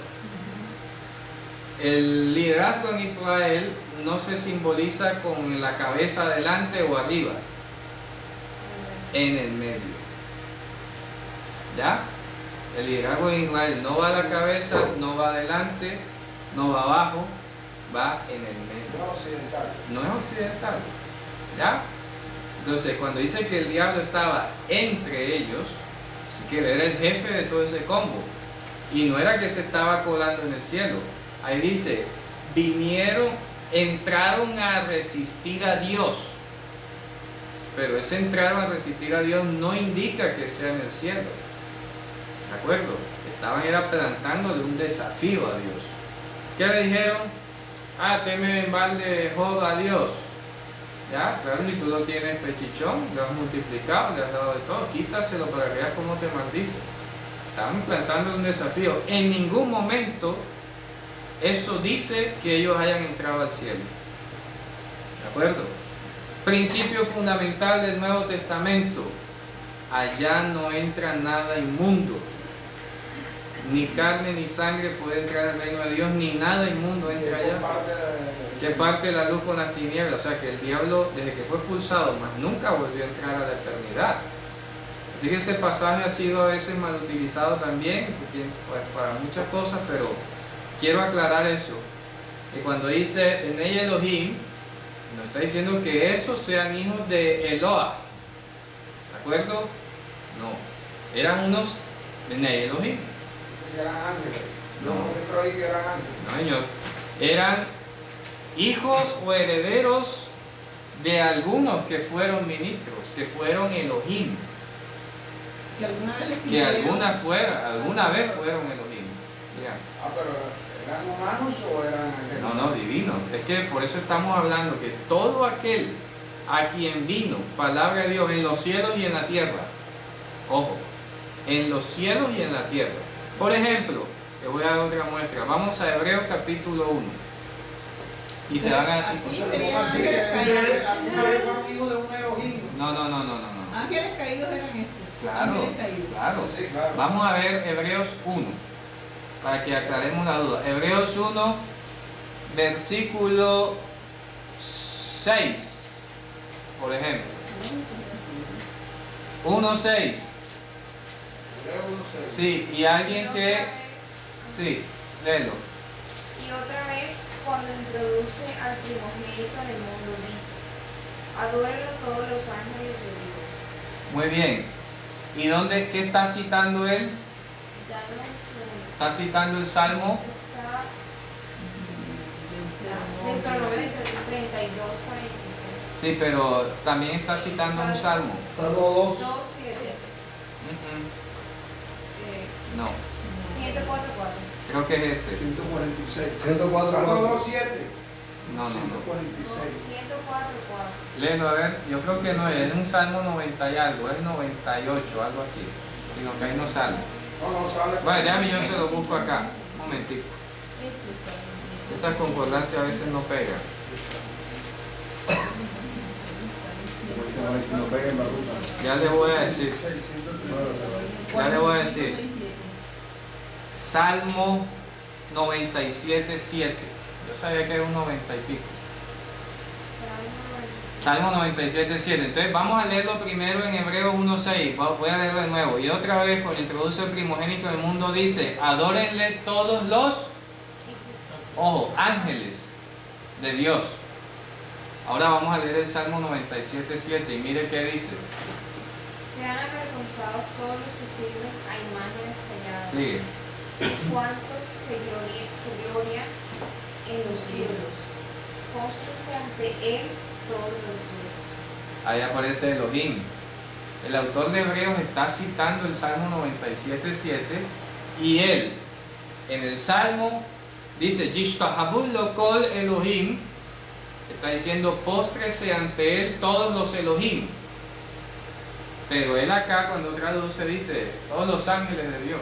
[SPEAKER 1] El liderazgo en Israel no se simboliza con la cabeza adelante o arriba, en el medio. ¿Ya? El liderazgo en Israel no va a la cabeza, no va adelante, no va abajo, va en el medio.
[SPEAKER 5] No occidental.
[SPEAKER 1] No es occidental. ¿Ya? Entonces, cuando dice que el diablo estaba entre ellos, así que era el jefe de todo ese combo. Y no era que se estaba colando en el cielo. Ahí dice, vinieron, entraron a resistir a Dios. Pero ese entraron a resistir a Dios no indica que sea en el cielo. ¿De acuerdo? Era plantándole un desafío a Dios. ¿Qué le dijeron? Ah, teme en balde Job a Dios. Ya, claro, si tú lo tienes pechichón, lo has multiplicado, le has dado de todo, quítaselo para que veas cómo te maldice. Estaban plantando un desafío. En ningún momento eso dice que ellos hayan entrado al cielo. ¿De acuerdo? Principio fundamental del Nuevo Testamento. Allá no entra nada inmundo. Ni carne ni sangre puede entrar al reino de Dios, ni nada inmundo entra allá. Que parte la luz con las tinieblas. O sea que el diablo, desde que fue expulsado, más nunca volvió a entrar a la eternidad. Así que ese pasaje ha sido a veces mal utilizado también, pues, para muchas cosas, pero quiero aclarar eso. Que cuando dice Benei Elohim, no está diciendo que esos sean hijos de Eloah. ¿De acuerdo? No. Eran unos Benei Elohim.
[SPEAKER 5] Eran ángeles.
[SPEAKER 1] No.
[SPEAKER 5] Siempre oí que eran ángeles.
[SPEAKER 1] No, señor. Eran hijos o herederos de algunos que fueron ministros, que fueron Elohim.
[SPEAKER 4] Que alguna vez les
[SPEAKER 1] Que
[SPEAKER 4] sirvieron.
[SPEAKER 1] alguna vez fueron Elohim. Ya.
[SPEAKER 5] Ah, pero ¿eran humanos o eran ángeles?
[SPEAKER 1] No, divinos. Es que por eso estamos hablando que todo aquel a quien vino palabra de Dios en los cielos y en la tierra, ojo, en los cielos y en la tierra. Por ejemplo, te voy a dar otra muestra. Vamos a Hebreos capítulo 1. Y se van a...
[SPEAKER 4] Aquí
[SPEAKER 5] O sea,
[SPEAKER 4] serían
[SPEAKER 5] ¿cómo así?
[SPEAKER 4] ángeles caídos.
[SPEAKER 5] ¿Alguna vez fueron hijos de un Elohim?
[SPEAKER 1] No.
[SPEAKER 4] Ángeles caídos eran estos.
[SPEAKER 1] Claro,
[SPEAKER 4] Ángeles caídos.
[SPEAKER 1] claro.
[SPEAKER 5] Sí, claro.
[SPEAKER 1] Vamos a ver Hebreos 1, para que aclaremos la duda. Hebreos 1, versículo 6, por ejemplo. 1.6.
[SPEAKER 5] Hebreo 1:6.
[SPEAKER 1] Sí, y alguien que... Sí, léelo.
[SPEAKER 3] Y otra vez, cuando introduce al primogénito en el mundo, dice: adórenlo todos los ángeles de Dios.
[SPEAKER 1] Muy bien. ¿Y dónde, qué está citando él?
[SPEAKER 3] Danos un
[SPEAKER 1] Está citando el Salmo.
[SPEAKER 3] Está Deuteronomio 32, 43.
[SPEAKER 1] Sí, pero también está citando un Salmo.
[SPEAKER 2] Salmo 2.
[SPEAKER 3] 2:7.
[SPEAKER 1] No,
[SPEAKER 3] 104:4.
[SPEAKER 1] creo que es ese.
[SPEAKER 6] 146.
[SPEAKER 2] 104.
[SPEAKER 5] Salmo
[SPEAKER 2] 4.
[SPEAKER 5] 2:7.
[SPEAKER 1] No.
[SPEAKER 6] 146.
[SPEAKER 3] 104:4.
[SPEAKER 1] Léelo, a ver. Yo creo que no es un Salmo 90 y algo, es 98, algo así. Sino que ahí no sale.
[SPEAKER 5] No sale.
[SPEAKER 1] Bueno, déjame, yo se lo busco acá. Un momentico. Esa concordancia a veces no pega.
[SPEAKER 2] Si no pega en Baruta.
[SPEAKER 1] Ya le voy a decir.
[SPEAKER 6] 600.
[SPEAKER 1] Ya le voy a decir. Salmo 97:7. Yo sabía que era un 90 y pico. Salmo 97:7. Entonces vamos a leerlo primero en Hebreos 1:6. Voy a leerlo de nuevo. Y otra vez, cuando introduce el primogénito del mundo, dice: adórenle todos los, ojo, ángeles de Dios. Ahora vamos a leer el Salmo 97:7 y mire qué dice.
[SPEAKER 3] Sean avergonzados todos los que sirven a imágenes talladas.
[SPEAKER 1] Sigue.
[SPEAKER 3] Cuantos se glorian en los ídolos. Póstrense ante él todos los días.
[SPEAKER 1] Ahí aparece Elohim. El autor de Hebreos está citando el Salmo 97:7 y él en el Salmo dice Yishtahabul lokol Elohim, está diciendo póstrese ante él todos los Elohim, pero él acá cuando traduce dice todos los ángeles de Dios.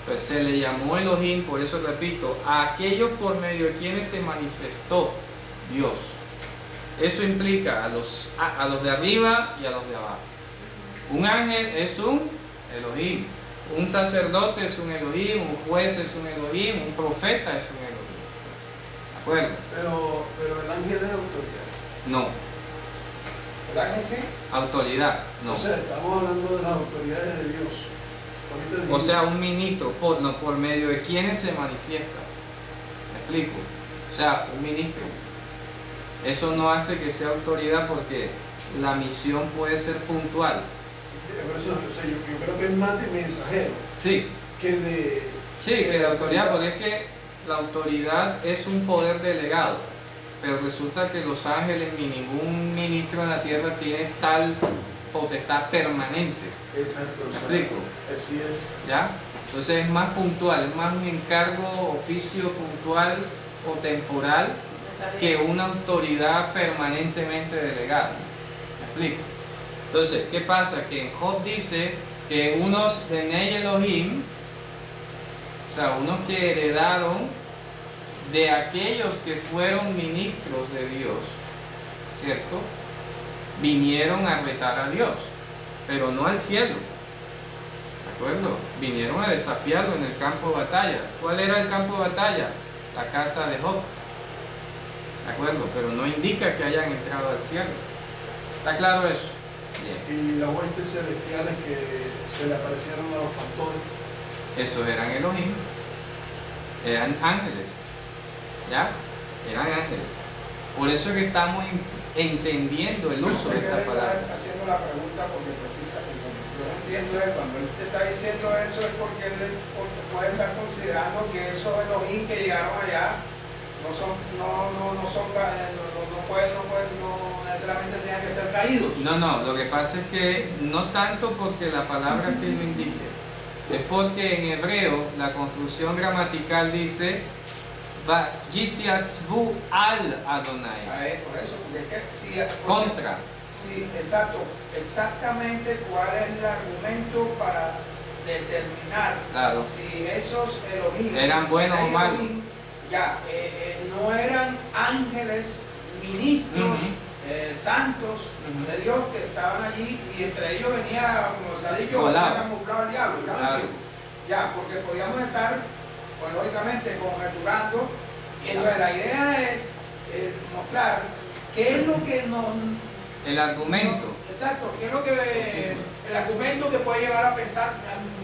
[SPEAKER 1] Entonces se le llamó Elohim, por eso repito, a aquellos por medio de quienes se manifestó Dios. Eso implica a los de arriba y a los de abajo. Un ángel es un Elohim, un sacerdote es un Elohim, un juez es un Elohim, un profeta es un Elohim. ¿De acuerdo?
[SPEAKER 6] Pero el ángel es autoridad.
[SPEAKER 1] No.
[SPEAKER 5] ¿El ángel qué?
[SPEAKER 1] Autoridad, no.
[SPEAKER 6] O sea, estamos hablando de las autoridades de Dios. Ahorita
[SPEAKER 1] O
[SPEAKER 6] dijimos-
[SPEAKER 1] sea, un ministro, por medio de quienes se manifiesta. ¿Me explico? O sea, un ministro. Eso no hace que sea autoridad porque la misión puede ser puntual.
[SPEAKER 6] Por eso, o sea, yo creo que es más de mensajero
[SPEAKER 1] Sí,
[SPEAKER 6] que de...
[SPEAKER 1] sí, que de autoridad, porque es que la autoridad es un poder delegado, pero resulta que los ángeles ni ningún ministro en la tierra tiene tal potestad permanente.
[SPEAKER 6] Exacto.
[SPEAKER 1] ¿Me
[SPEAKER 6] o sea,
[SPEAKER 1] explico?
[SPEAKER 6] Así es.
[SPEAKER 1] ¿Ya? Entonces es más puntual, es más un encargo, oficio puntual o temporal que una autoridad permanentemente delegada. ¿Me explico? Entonces, ¿qué pasa? Que en Job dice que unos de Nei Elohim, o sea, unos que heredaron de aquellos que fueron ministros de Dios, ¿cierto? Vinieron a retar a Dios, pero no al cielo. ¿De acuerdo? Vinieron a desafiarlo en el campo de batalla. ¿Cuál era el campo de batalla? La casa de Job. ¿De acuerdo? Pero no indica que hayan entrado al cielo. ¿Está claro eso? Bien.
[SPEAKER 6] Y las huestes celestiales que se le aparecieron a los pastores.
[SPEAKER 1] Esos eran Elohim. Eran ángeles. ¿Ya? Eran ángeles. Por eso es que estamos entendiendo el uso
[SPEAKER 5] Sé
[SPEAKER 1] de
[SPEAKER 5] que
[SPEAKER 1] esta
[SPEAKER 5] le
[SPEAKER 1] palabra.
[SPEAKER 5] está haciendo la pregunta porque precisamente yo entiendo es cuando él te está diciendo eso es porque él puede estar considerando que esos Elohim que llegaron allá no necesariamente tengan que ser caídos.
[SPEAKER 1] No, lo que pasa es que no tanto porque la palabra sí lo indique, es porque en hebreo la construcción gramatical dice Vayitiatzbu al Adonai,
[SPEAKER 5] Por eso, porque es que si,
[SPEAKER 1] contra.
[SPEAKER 5] sí, exacto, exactamente cuál es el argumento para determinar
[SPEAKER 1] Claro.
[SPEAKER 5] si esos Elohim
[SPEAKER 1] Eran buenos o malos.
[SPEAKER 5] Elohim, ya, no eran ángeles, ministros, santos
[SPEAKER 1] Ujú.
[SPEAKER 5] de Dios que estaban allí y entre ellos venía, como se ha dicho,
[SPEAKER 1] Colado.
[SPEAKER 5] camuflado el diablo. ¿Ya me
[SPEAKER 1] Claro.
[SPEAKER 5] explico? Ya, porque podíamos estar, pues lógicamente, conjeturando y entonces la idea es mostrar ¿qué es lo que nos...
[SPEAKER 1] El argumento.
[SPEAKER 5] Exacto, ¿qué es lo que... el argumento que puede llegar a pensar,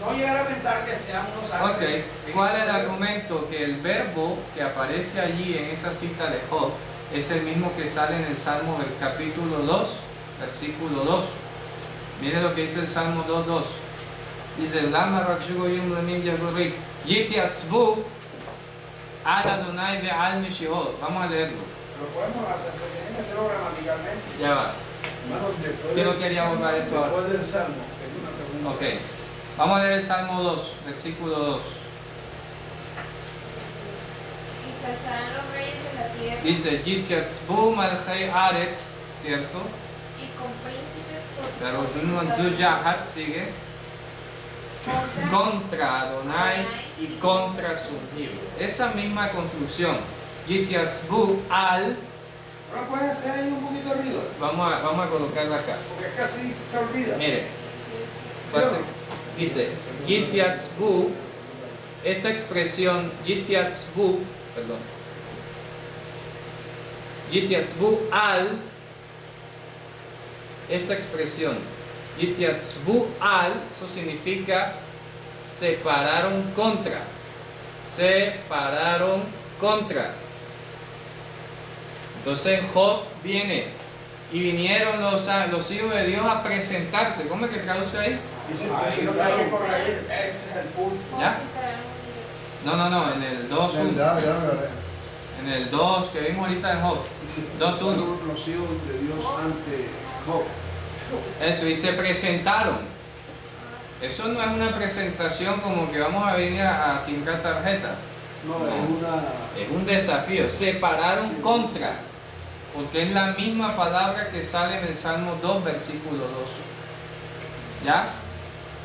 [SPEAKER 5] no llegar a pensar que seamos unos ángeles?
[SPEAKER 1] Ok, ¿cuál es el argumento? Que el verbo que aparece allí en esa cita de Job es el mismo que sale en el Salmo del capítulo 2, versículo 2. Miren lo que dice el Salmo 2.2. Dice, Lama Rakshugo Yum Lamim Yagurik, Yitiatzbu al Adonai ve'al Meshihot. Vamos a leerlo.
[SPEAKER 5] Lo podemos hacer, se tiene que hacerlo gramaticalmente.
[SPEAKER 1] Ya va.
[SPEAKER 6] Hermano, después
[SPEAKER 1] ¿Qué no quería borrar esto ahora?
[SPEAKER 6] Después del Salmo, tengo una pregunta.
[SPEAKER 1] Ok. Vamos a leer el Salmo 2, versículo 2.
[SPEAKER 3] Y se alzarán los reyes de la tierra
[SPEAKER 1] Dice, Yitiatzbu malchei aretz, ¿cierto?
[SPEAKER 3] y con príncipes
[SPEAKER 1] Pero
[SPEAKER 3] por
[SPEAKER 1] Zunmanzu Yahat sigue. Contra Adonai y contra su ungido. Esa misma construcción. Yitiatzbu al.
[SPEAKER 5] ¿No lo pueden hacer ahí un poquito arriba?
[SPEAKER 1] Vamos a colocarla acá.
[SPEAKER 5] Porque casi se olvida.
[SPEAKER 1] Mire,
[SPEAKER 5] ¿Sí o no?
[SPEAKER 1] dice Yitiatzbu. Esta expresión Yitiatzbu, perdón. Yitiatzbu al. Esta expresión Yitiatzbu al, eso significa separaron contra. Separaron contra. Entonces en Job viene y vinieron los hijos de Dios a presentarse. ¿Cómo es que traduce ahí?
[SPEAKER 6] Dice,
[SPEAKER 5] Ahí lo tengo que corregir, ese es el punto.
[SPEAKER 1] ¿Ya? No, en el 2.1. En el 2 que vimos ahorita en Job.
[SPEAKER 6] dice,
[SPEAKER 1] 2:1.
[SPEAKER 6] los hijos de Dios ante Job.
[SPEAKER 1] Eso, y se presentaron. Eso no es una presentación como que vamos a venir a timbrar tarjeta.
[SPEAKER 6] No,
[SPEAKER 1] No. Es un desafío. Separaron contra. Porque es la misma palabra que sale en el Salmo 2, versículo 2. ¿Ya?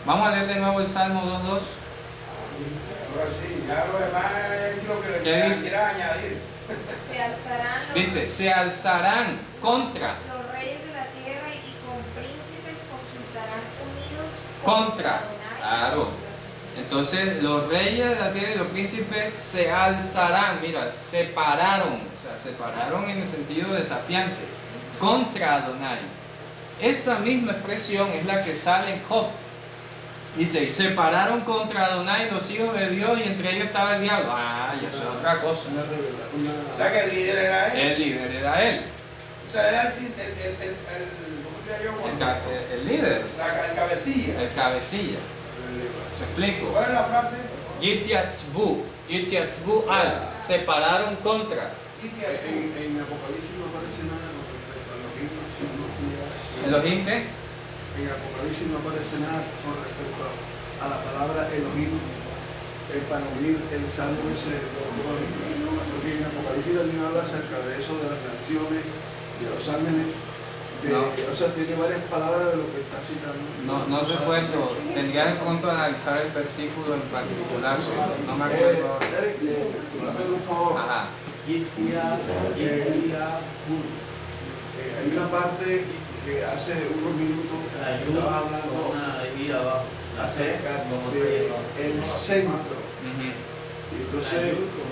[SPEAKER 1] Vamos a leer de nuevo el Salmo 2.2.
[SPEAKER 5] Ahora sí, ya lo demás es lo que le
[SPEAKER 1] ¿Qué dice?
[SPEAKER 5] quisiera añadir.
[SPEAKER 3] Se alzarán
[SPEAKER 1] ¿Viste? Se alzarán contra.
[SPEAKER 3] los reyes de la tierra y con príncipes consultarán unidos
[SPEAKER 1] Contra.
[SPEAKER 3] Adonai y
[SPEAKER 1] Claro.
[SPEAKER 3] contra su-
[SPEAKER 1] Entonces los reyes de la tierra y los príncipes se alzarán, mira, separaron, o sea, separaron en el sentido desafiante, contra Adonai. Esa misma expresión es la que sale en Job. Dice, y separaron contra Adonai los hijos de Dios y entre ellos estaba el diablo. Ah, ya eso es otra cosa.
[SPEAKER 6] Una revelación.
[SPEAKER 5] O sea que el líder era él.
[SPEAKER 1] El líder era él,
[SPEAKER 5] O sea, era ¿cómo diría yo?
[SPEAKER 1] el líder,
[SPEAKER 5] El cabecilla.
[SPEAKER 1] el cabecilla. ¿Se explico?
[SPEAKER 5] ¿Cuál es la frase?
[SPEAKER 1] Yitiatzbu al, separaron contra.
[SPEAKER 6] En Apocalipsis no aparece nada con respecto a los himnos, sino
[SPEAKER 1] ¿Elohim qué?
[SPEAKER 6] en Apocalipsis no aparece nada con respecto a la palabra Elohim. Para unir el salmo ese, porque en Apocalipsis también habla acerca de eso, de las naciones, de los ángeles. O sea, tiene varias palabras de lo que está citando.
[SPEAKER 1] No recuerdo, tendría de pronto analizar el versículo en particular, no me acuerdo ahora.
[SPEAKER 6] Eric, tú me pides un favor.
[SPEAKER 1] Ajá.
[SPEAKER 6] Hay una parte que hace unos minutos estabas hablando acerca del centro.
[SPEAKER 1] Ujú.
[SPEAKER 6] Y entonces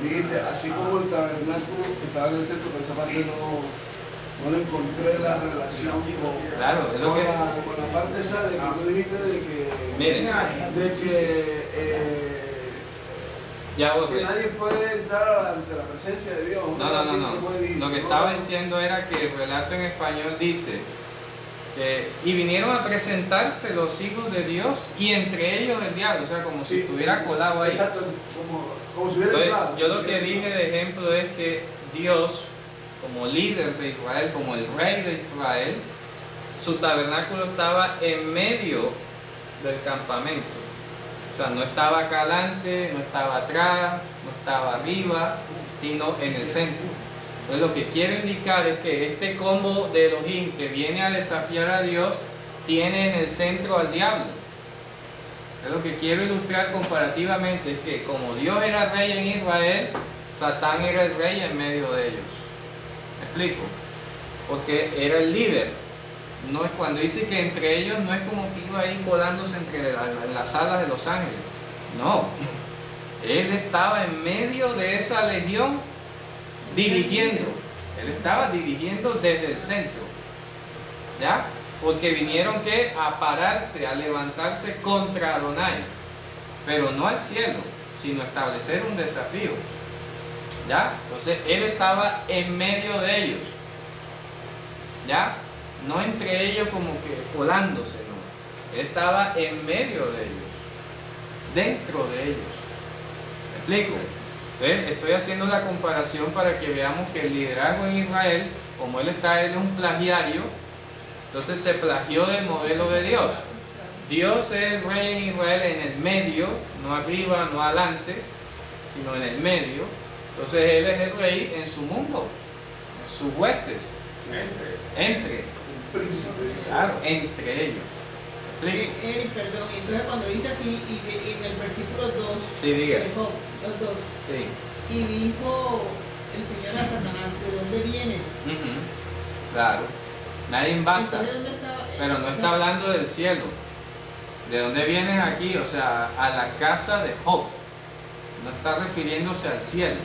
[SPEAKER 6] dijiste, así como el tabernáculo que estaba en el centro, pero esa parte no le encontré la relación con,
[SPEAKER 1] Claro, es lo que.
[SPEAKER 6] con la parte esa de que tú dijiste
[SPEAKER 1] Miren, ya
[SPEAKER 6] que
[SPEAKER 1] volví.
[SPEAKER 6] nadie puede entrar ante la presencia de Dios.
[SPEAKER 1] No. Lo que estaba diciendo era que el relato en español dice que y vinieron a presentarse los hijos de Dios y entre ellos el diablo, o sea, como si estuviera colado ahí.
[SPEAKER 6] Exacto, como si hubiera
[SPEAKER 1] Entonces,
[SPEAKER 6] entrado.
[SPEAKER 1] yo lo que dije de ejemplo es que Dios, como líder de Israel, como el rey de Israel, su tabernáculo estaba en medio del campamento. O sea, no estaba acá adelante, no estaba atrás, no estaba arriba, sino en el centro. Entonces lo que quiero indicar es que este combo de Elohim que viene a desafiar a Dios tiene en el centro al diablo. Entonces lo que quiero ilustrar comparativamente es que como Dios era rey en Israel, Satán era el rey en medio de ellos. ¿Me explico? Porque era el líder. No es cuando dice que entre ellos no es como que iba ahí colándose entre las alas de los ángeles. No. Él estaba en medio de esa legión dirigiendo. Él estaba dirigiendo desde el centro, ¿ya? Porque vinieron que a pararse, a levantarse contra Adonai, pero no al cielo, sino a establecer un desafío, ¿ya? Entonces él estaba en medio de ellos, ¿ya? No entre ellos como que colándose, no. Él estaba en medio de ellos, dentro de ellos. ¿Me explico? Entonces, estoy haciendo la comparación para que veamos que el liderazgo en Israel, como él es un plagiario, entonces se plagió del modelo de Dios. Dios es el rey en Israel en el medio, no arriba, no adelante, sino en el medio. Entonces él es el rey en su mundo, en sus huestes, entre, claro, entre ellos.
[SPEAKER 4] Eric, perdón, entonces cuando dice aquí, y en el versículo 2,
[SPEAKER 1] sí, diga.
[SPEAKER 4] de Job, 2,
[SPEAKER 1] sí.
[SPEAKER 4] y dijo el Señor a Satanás, ¿de dónde vienes?
[SPEAKER 1] Claro, nadie basta,
[SPEAKER 4] Entonces, ¿dónde estaba?
[SPEAKER 1] pero no está hablando del cielo. ¿De dónde vienes aquí? O sea, a la casa de Job. No está refiriéndose al cielo.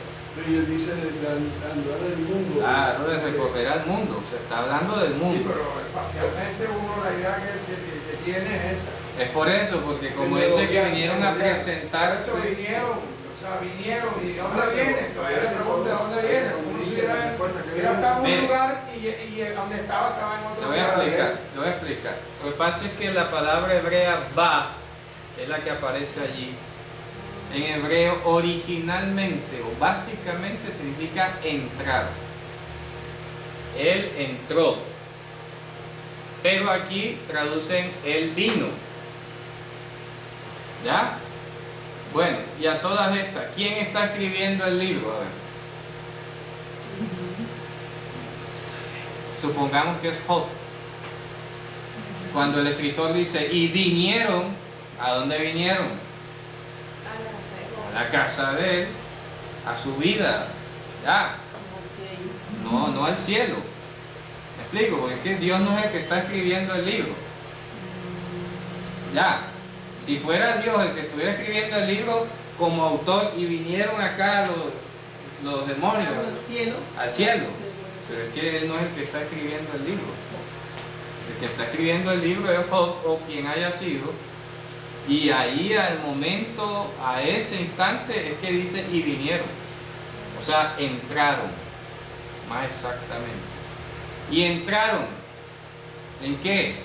[SPEAKER 6] Y él dice de andar en el mundo.
[SPEAKER 1] Claro, de recorrer al mundo. Se está hablando del mundo.
[SPEAKER 5] Sí, pero espacialmente uno la idea que tiene es esa.
[SPEAKER 1] Es por eso, porque como dice que vinieron a
[SPEAKER 5] Por
[SPEAKER 1] presentarse.
[SPEAKER 5] eso vinieron, y ¿de dónde vienen? Todavía le pregunta de dónde vienen. Como si hubiera estado en un lugar y donde estaba en otro lugar.
[SPEAKER 1] Te voy a explicar. Lo que pasa es que la palabra hebrea va, es la que aparece allí. En hebreo originalmente o básicamente significa entrar. Él entró. Pero aquí traducen él vino. ¿Ya? Bueno, y a todas estas, ¿quién está escribiendo el libro? A ver. Supongamos que es Job. Cuando el escritor dice, y vinieron, ¿a dónde vinieron? A la casa de él, a su vida, ¿ya? No al cielo. ¿Me explico? Porque es que Dios no es el que está escribiendo el libro. ¿Ya? Si fuera Dios el que estuviera escribiendo el libro como autor y vinieron acá los demonios al cielo, pero es que Él no es el que está escribiendo el libro. El que está escribiendo el libro es Job o quien haya sido, y ahí al momento, a ese instante es que dice y vinieron, o sea, entraron, más exactamente. ¿Y entraron en qué?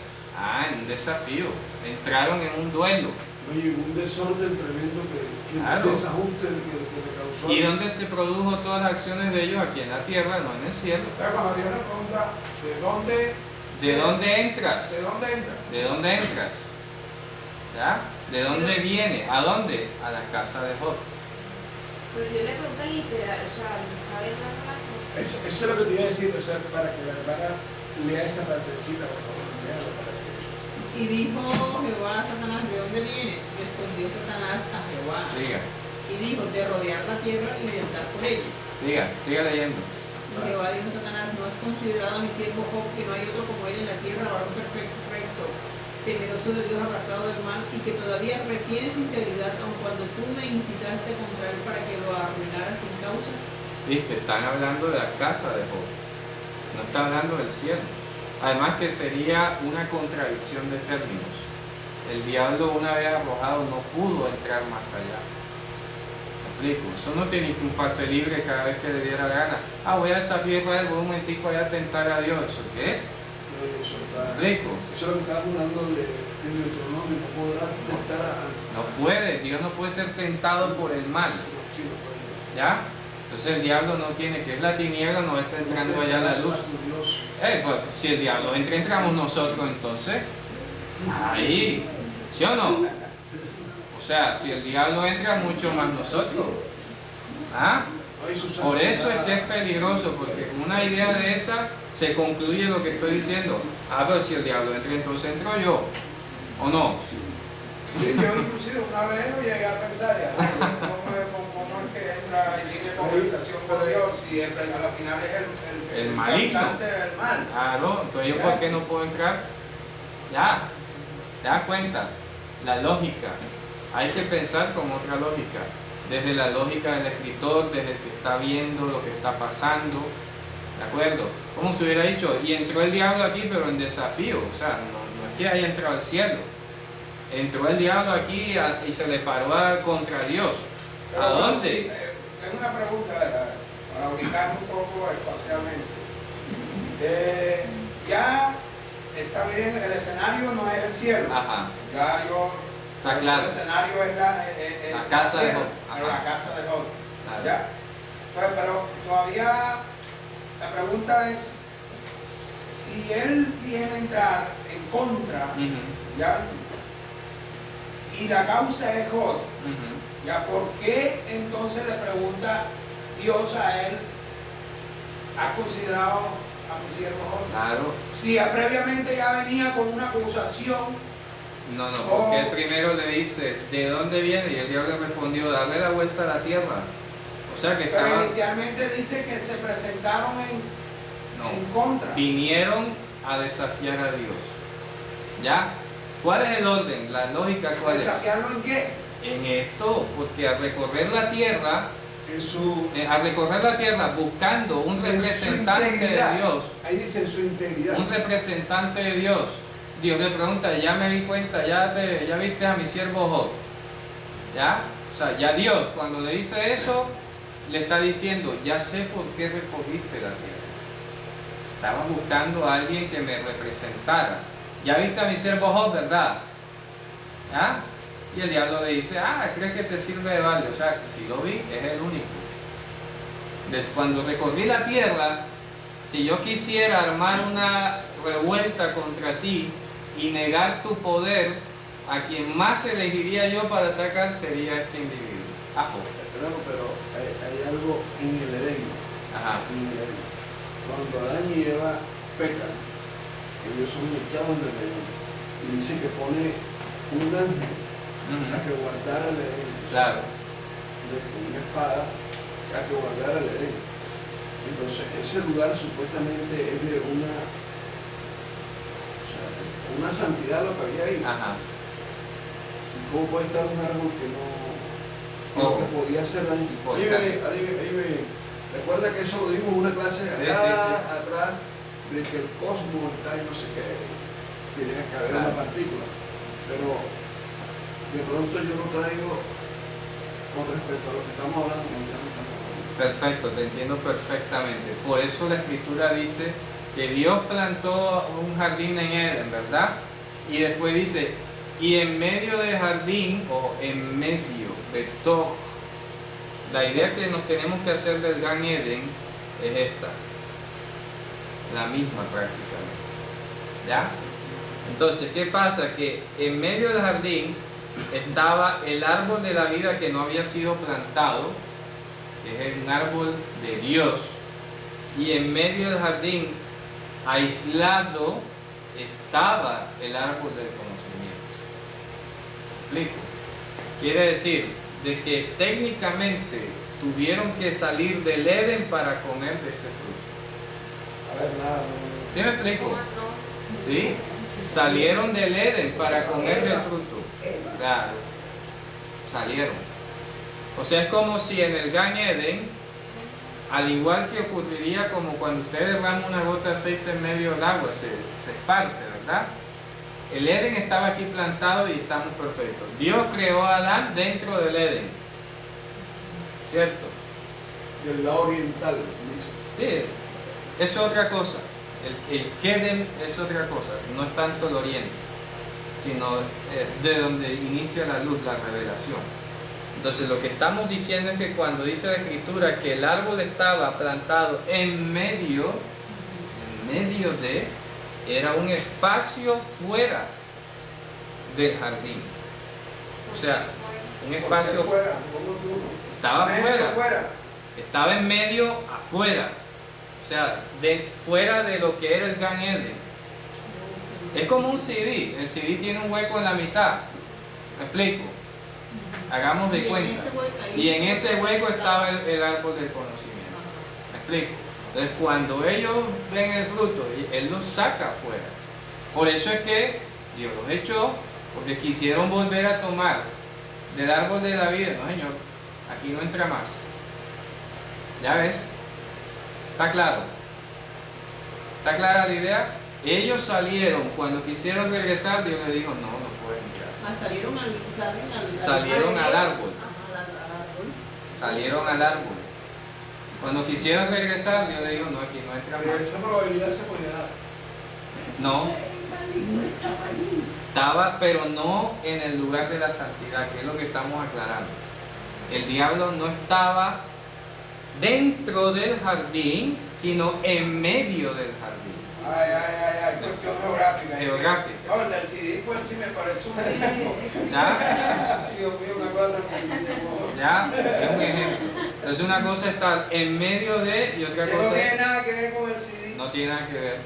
[SPEAKER 1] En un desafío. Entraron en un duelo.
[SPEAKER 6] Oye, un desorden tremendo que
[SPEAKER 1] Claro.
[SPEAKER 6] desajuste que le causó.
[SPEAKER 1] ¿Y dónde se produjo todas las acciones de ellos? Aquí en la tierra, no en el cielo.
[SPEAKER 5] Entonces, cuando Dios le pregunta,
[SPEAKER 1] ¿De dónde entras?
[SPEAKER 5] ¿de dónde entras?
[SPEAKER 1] ¿De dónde entras? ¿Ya? ¿De dónde viene? ¿A dónde? A la casa de Job.
[SPEAKER 3] Pero yo le pregunto literal, o sea, ¿me está hablando las cosas?
[SPEAKER 6] Eso es lo que te iba a decir, o sea, para que la hermana lea esa partecita, por favor, léala para que...
[SPEAKER 4] Y dijo Jehová a Satanás, ¿de dónde vienes? Respondió Satanás a Jehová.
[SPEAKER 1] Diga,
[SPEAKER 4] Y dijo, de rodear la tierra y de andar por ella.
[SPEAKER 1] siga leyendo.
[SPEAKER 4] Y Jehová dijo a Satanás, ¿no has considerado a mi siervo Job, que no hay otro como él en la tierra, varón perfecto, recto, temeroso de Dios, apartado del mal, y que todavía retiene su integridad, aun cuando tú me incitaste contra él para que lo arruinara sin causa?
[SPEAKER 1] Viste, están hablando de la casa de Job. No está hablando del cielo. Además que sería una contradicción de términos. El diablo una vez arrojado no pudo entrar más allá. ¿Me explico? Eso no tiene que un pase libre cada vez que le diera gana. Voy a desafiar a Israel, voy un momentico allá a tentar a Dios. ¿Eso qué es?
[SPEAKER 6] Eso,
[SPEAKER 1] ¿Me explico?
[SPEAKER 6] eso es lo que está hablando de Deuteronomio, no podrás tentar a...
[SPEAKER 1] No puede, Dios no puede ser tentado por el mal.
[SPEAKER 6] Sí, no puede.
[SPEAKER 1] ¿Ya? Entonces el diablo no tiene, que es la tiniebla, no está entrando allá la luz. Pues, si el diablo entra, entramos nosotros entonces. Ahí, ¿sí o no? O sea, si el diablo entra, mucho más nosotros. Por eso es que es peligroso, porque con una idea de esa se concluye lo que estoy diciendo. Pero si el diablo entra, entonces entro yo. ¿O no?
[SPEAKER 5] Sí, yo inclusive una vez lo llegué a pensar, ¿cómo es que entra y tiene conversación con Dios y a la final es
[SPEAKER 1] El maligno.
[SPEAKER 5] causante del mal?
[SPEAKER 1] Claro, entonces yo ¿por qué no puedo entrar? Ya, te das cuenta, la lógica, hay que pensar con otra lógica, desde la lógica del escritor, desde el que está viendo lo que está pasando, ¿De acuerdo? Como se hubiera dicho, y entró el diablo aquí, pero en desafío, o sea, no es que haya entrado al cielo. Entró el diablo aquí y se le paró contra Dios.
[SPEAKER 5] Pero
[SPEAKER 1] ¿A
[SPEAKER 5] bueno,
[SPEAKER 1] dónde?
[SPEAKER 5] sí, tengo una pregunta para ubicarme un poco espacialmente. Ya está bien, el escenario no es el cielo.
[SPEAKER 1] Ajá,
[SPEAKER 5] Ya yo.
[SPEAKER 1] está claro.
[SPEAKER 5] El escenario es
[SPEAKER 1] La casa de
[SPEAKER 5] tierra,
[SPEAKER 1] Job.
[SPEAKER 5] pero
[SPEAKER 1] Ajá.
[SPEAKER 5] la casa de Job.
[SPEAKER 1] Claro.
[SPEAKER 5] ¿Ya? Pero todavía la pregunta es: si él viene a entrar en contra,
[SPEAKER 1] Ujú,
[SPEAKER 5] ¿ya? Y la causa es Job.
[SPEAKER 1] ujú.
[SPEAKER 5] ¿Ya? ¿Por qué entonces le pregunta Dios a él, ¿has considerado a mi siervo Job?
[SPEAKER 1] Claro.
[SPEAKER 5] Si previamente ya venía con una acusación,
[SPEAKER 1] No, porque él primero le dice, ¿de dónde viene? Y el diablo le respondió, darle la vuelta a la tierra. O sea que
[SPEAKER 5] pero
[SPEAKER 1] estaba...
[SPEAKER 5] inicialmente dice que se presentaron en
[SPEAKER 1] No,
[SPEAKER 5] contra.
[SPEAKER 1] vinieron a desafiar a Dios. ¿Ya? ¿Cuál es el orden? La lógica, ¿cuál es?
[SPEAKER 5] ¿Desafiarlo en qué?
[SPEAKER 1] En esto, porque al recorrer la tierra,
[SPEAKER 6] En su,
[SPEAKER 1] buscando un
[SPEAKER 6] en su
[SPEAKER 1] representante de
[SPEAKER 6] integridad.
[SPEAKER 1] Dios,
[SPEAKER 6] Ahí dice en su integridad.
[SPEAKER 1] un representante de Dios, Dios le pregunta, ya me di cuenta, ya viste a mi siervo Job. ¿Ya? O sea, ya Dios, cuando le dice eso, le está diciendo, ya sé por qué recogiste la tierra. Estaba buscando a alguien que me representara. Ya viste a mi siervo Job, ¿verdad? ¿Ah? Y el diablo le dice, ¿crees que te sirve de balde? O sea, si lo vi, es el único. Cuando recorrí la tierra, si yo quisiera armar una revuelta contra ti y negar tu poder, a quien más elegiría yo para atacar sería este individuo.
[SPEAKER 6] Pero hay algo en el Edén.
[SPEAKER 1] Ajá.
[SPEAKER 6] En el Edén. Cuando Adán y Eva pecan, ellos son echados del Edén. Y dice que pone un ángel a que guardara el Edén.
[SPEAKER 1] Claro.
[SPEAKER 6] Con una espada a que guardara el Edén. Entonces, ese lugar supuestamente es de una santidad lo que había ahí.
[SPEAKER 1] Ajá.
[SPEAKER 6] ¿Y cómo puede estar un árbol que que podía ser daño? Ahí recuerda que eso lo dimos en una clase atrás, de que el cosmos está y no sé qué, tiene que haber una partícula. Pero de pronto yo lo traigo con respecto a lo que estamos hablando.
[SPEAKER 1] Perfecto, te entiendo perfectamente. Por eso la escritura dice que Dios plantó un jardín en Edén, ¿verdad? Y después dice, y en medio del jardín, o en medio, betoj, la idea que nos tenemos que hacer del Gan Eden es esta, la misma prácticamente. ¿Ya? Entonces, ¿qué pasa? Que en medio del jardín estaba el árbol de la vida que no había sido plantado, que es un árbol de Dios, y en medio del jardín, aislado, estaba el árbol del conocimiento. ¿Me explico? Quiere decir de que técnicamente tuvieron que salir del Edén para comer de ese fruto.
[SPEAKER 2] A ver, nada.
[SPEAKER 1] ¿Sí me explico?
[SPEAKER 3] No.
[SPEAKER 1] ¿Sí? Salieron del Edén para comer del fruto. Claro. Salieron. O sea, es como si en el Gan Eden, al igual que ocurriría como cuando usted derrama una gota de aceite en medio del agua, se esparce, ¿verdad? El Edén estaba aquí plantado y estamos perfectos. Dios creó a Adán dentro del Edén. ¿Cierto?
[SPEAKER 6] Del lado oriental, dice.
[SPEAKER 1] Sí, es otra cosa. El Kedem es otra cosa. No es tanto el oriente, sino de donde inicia la luz, la revelación. Entonces lo que estamos diciendo es que cuando dice la escritura que el árbol estaba plantado en medio de, era un espacio fuera del jardín. O sea, un espacio
[SPEAKER 5] fuera,
[SPEAKER 1] estaba fuera, estaba en medio afuera. O sea, fuera de lo que era el Gan Eden. Es como un CD. El CD tiene un hueco en la mitad. ¿Me explico? Hagamos de cuenta. Y en ese hueco estaba el árbol del conocimiento. ¿Me explico? Entonces, cuando ellos ven el fruto, Él los saca afuera. Por eso es que Dios los echó, porque quisieron volver a tomar del árbol de la vida. No, Señor, aquí no entra más. ¿Ya ves? ¿Está claro? ¿Está clara la idea? Ellos salieron, cuando quisieron regresar, Dios les dijo, no pueden entrar. Salieron al árbol. Salieron al árbol. Cuando quisieron regresar, Dios les dijo, no, aquí no entran
[SPEAKER 6] Pero
[SPEAKER 1] más.
[SPEAKER 6] esa probabilidad se podía dar.
[SPEAKER 1] No, estaba, pero no en el lugar de la santidad, que es lo que estamos aclarando. El diablo no estaba dentro del jardín, sino en medio del jardín.
[SPEAKER 5] Ay, cuestión geográfica.
[SPEAKER 1] Geográfica.
[SPEAKER 5] No, el del CD pues sí me parece un
[SPEAKER 1] ¿Ya?
[SPEAKER 6] Dios mío, una cosa tan
[SPEAKER 1] ¿Ya? Es un ejemplo. Entonces una cosa es estar en medio de y otra
[SPEAKER 5] que no
[SPEAKER 1] cosa
[SPEAKER 5] tiene
[SPEAKER 1] es,
[SPEAKER 5] nada que ver con el CD.
[SPEAKER 1] no tiene nada que ver.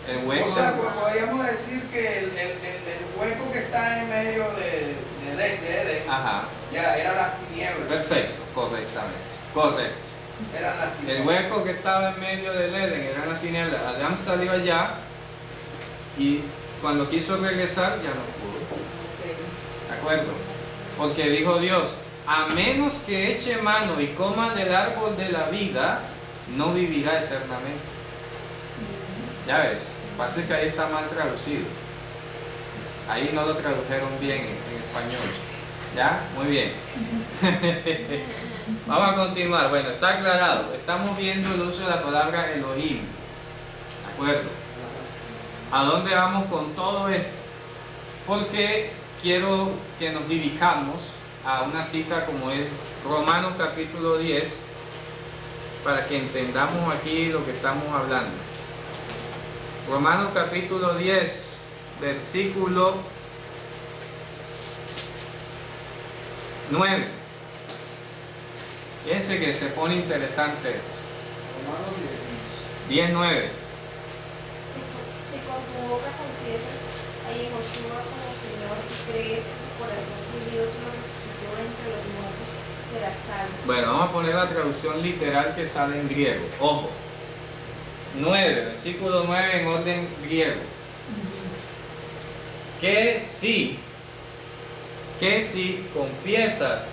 [SPEAKER 1] El hueco.
[SPEAKER 5] O sea, pues podríamos decir que el hueco que está en medio de Edén,
[SPEAKER 1] Ajá.
[SPEAKER 5] ya eran las tinieblas.
[SPEAKER 1] Perfecto, correctamente. Correcto.
[SPEAKER 5] Eran las
[SPEAKER 1] El
[SPEAKER 5] tinieblas.
[SPEAKER 1] hueco que estaba en medio del Edén eran las tinieblas. Adán salió allá y cuando quiso regresar ya no pudo. ¿De acuerdo? Porque dijo Dios, a menos que eche mano y coma del árbol de la vida, no vivirá eternamente. Ya ves, parece que ahí está mal traducido. Ahí no lo tradujeron bien en español. ¿Ya? Muy bien. Vamos a continuar. Bueno, está aclarado. Estamos viendo el uso de la palabra Elohim. ¿De acuerdo? ¿A dónde vamos con todo esto? Porque quiero que nos dirijamos a una cita como es Romanos capítulo 10 para que entendamos aquí lo que estamos hablando. Romanos capítulo 10, versículo 9. Fíjense que se pone interesante esto.
[SPEAKER 5] Romanos
[SPEAKER 1] 10, 9.
[SPEAKER 3] Si con tu boca confiesas a Yehoshua como Señor y crees en tu corazón que Dios lo resucitó entre los muertos, serás salvo.
[SPEAKER 1] Bueno, vamos a poner la traducción literal que sale en griego. Ojo. 9, versículo 9 en orden griego. Que si confiesas,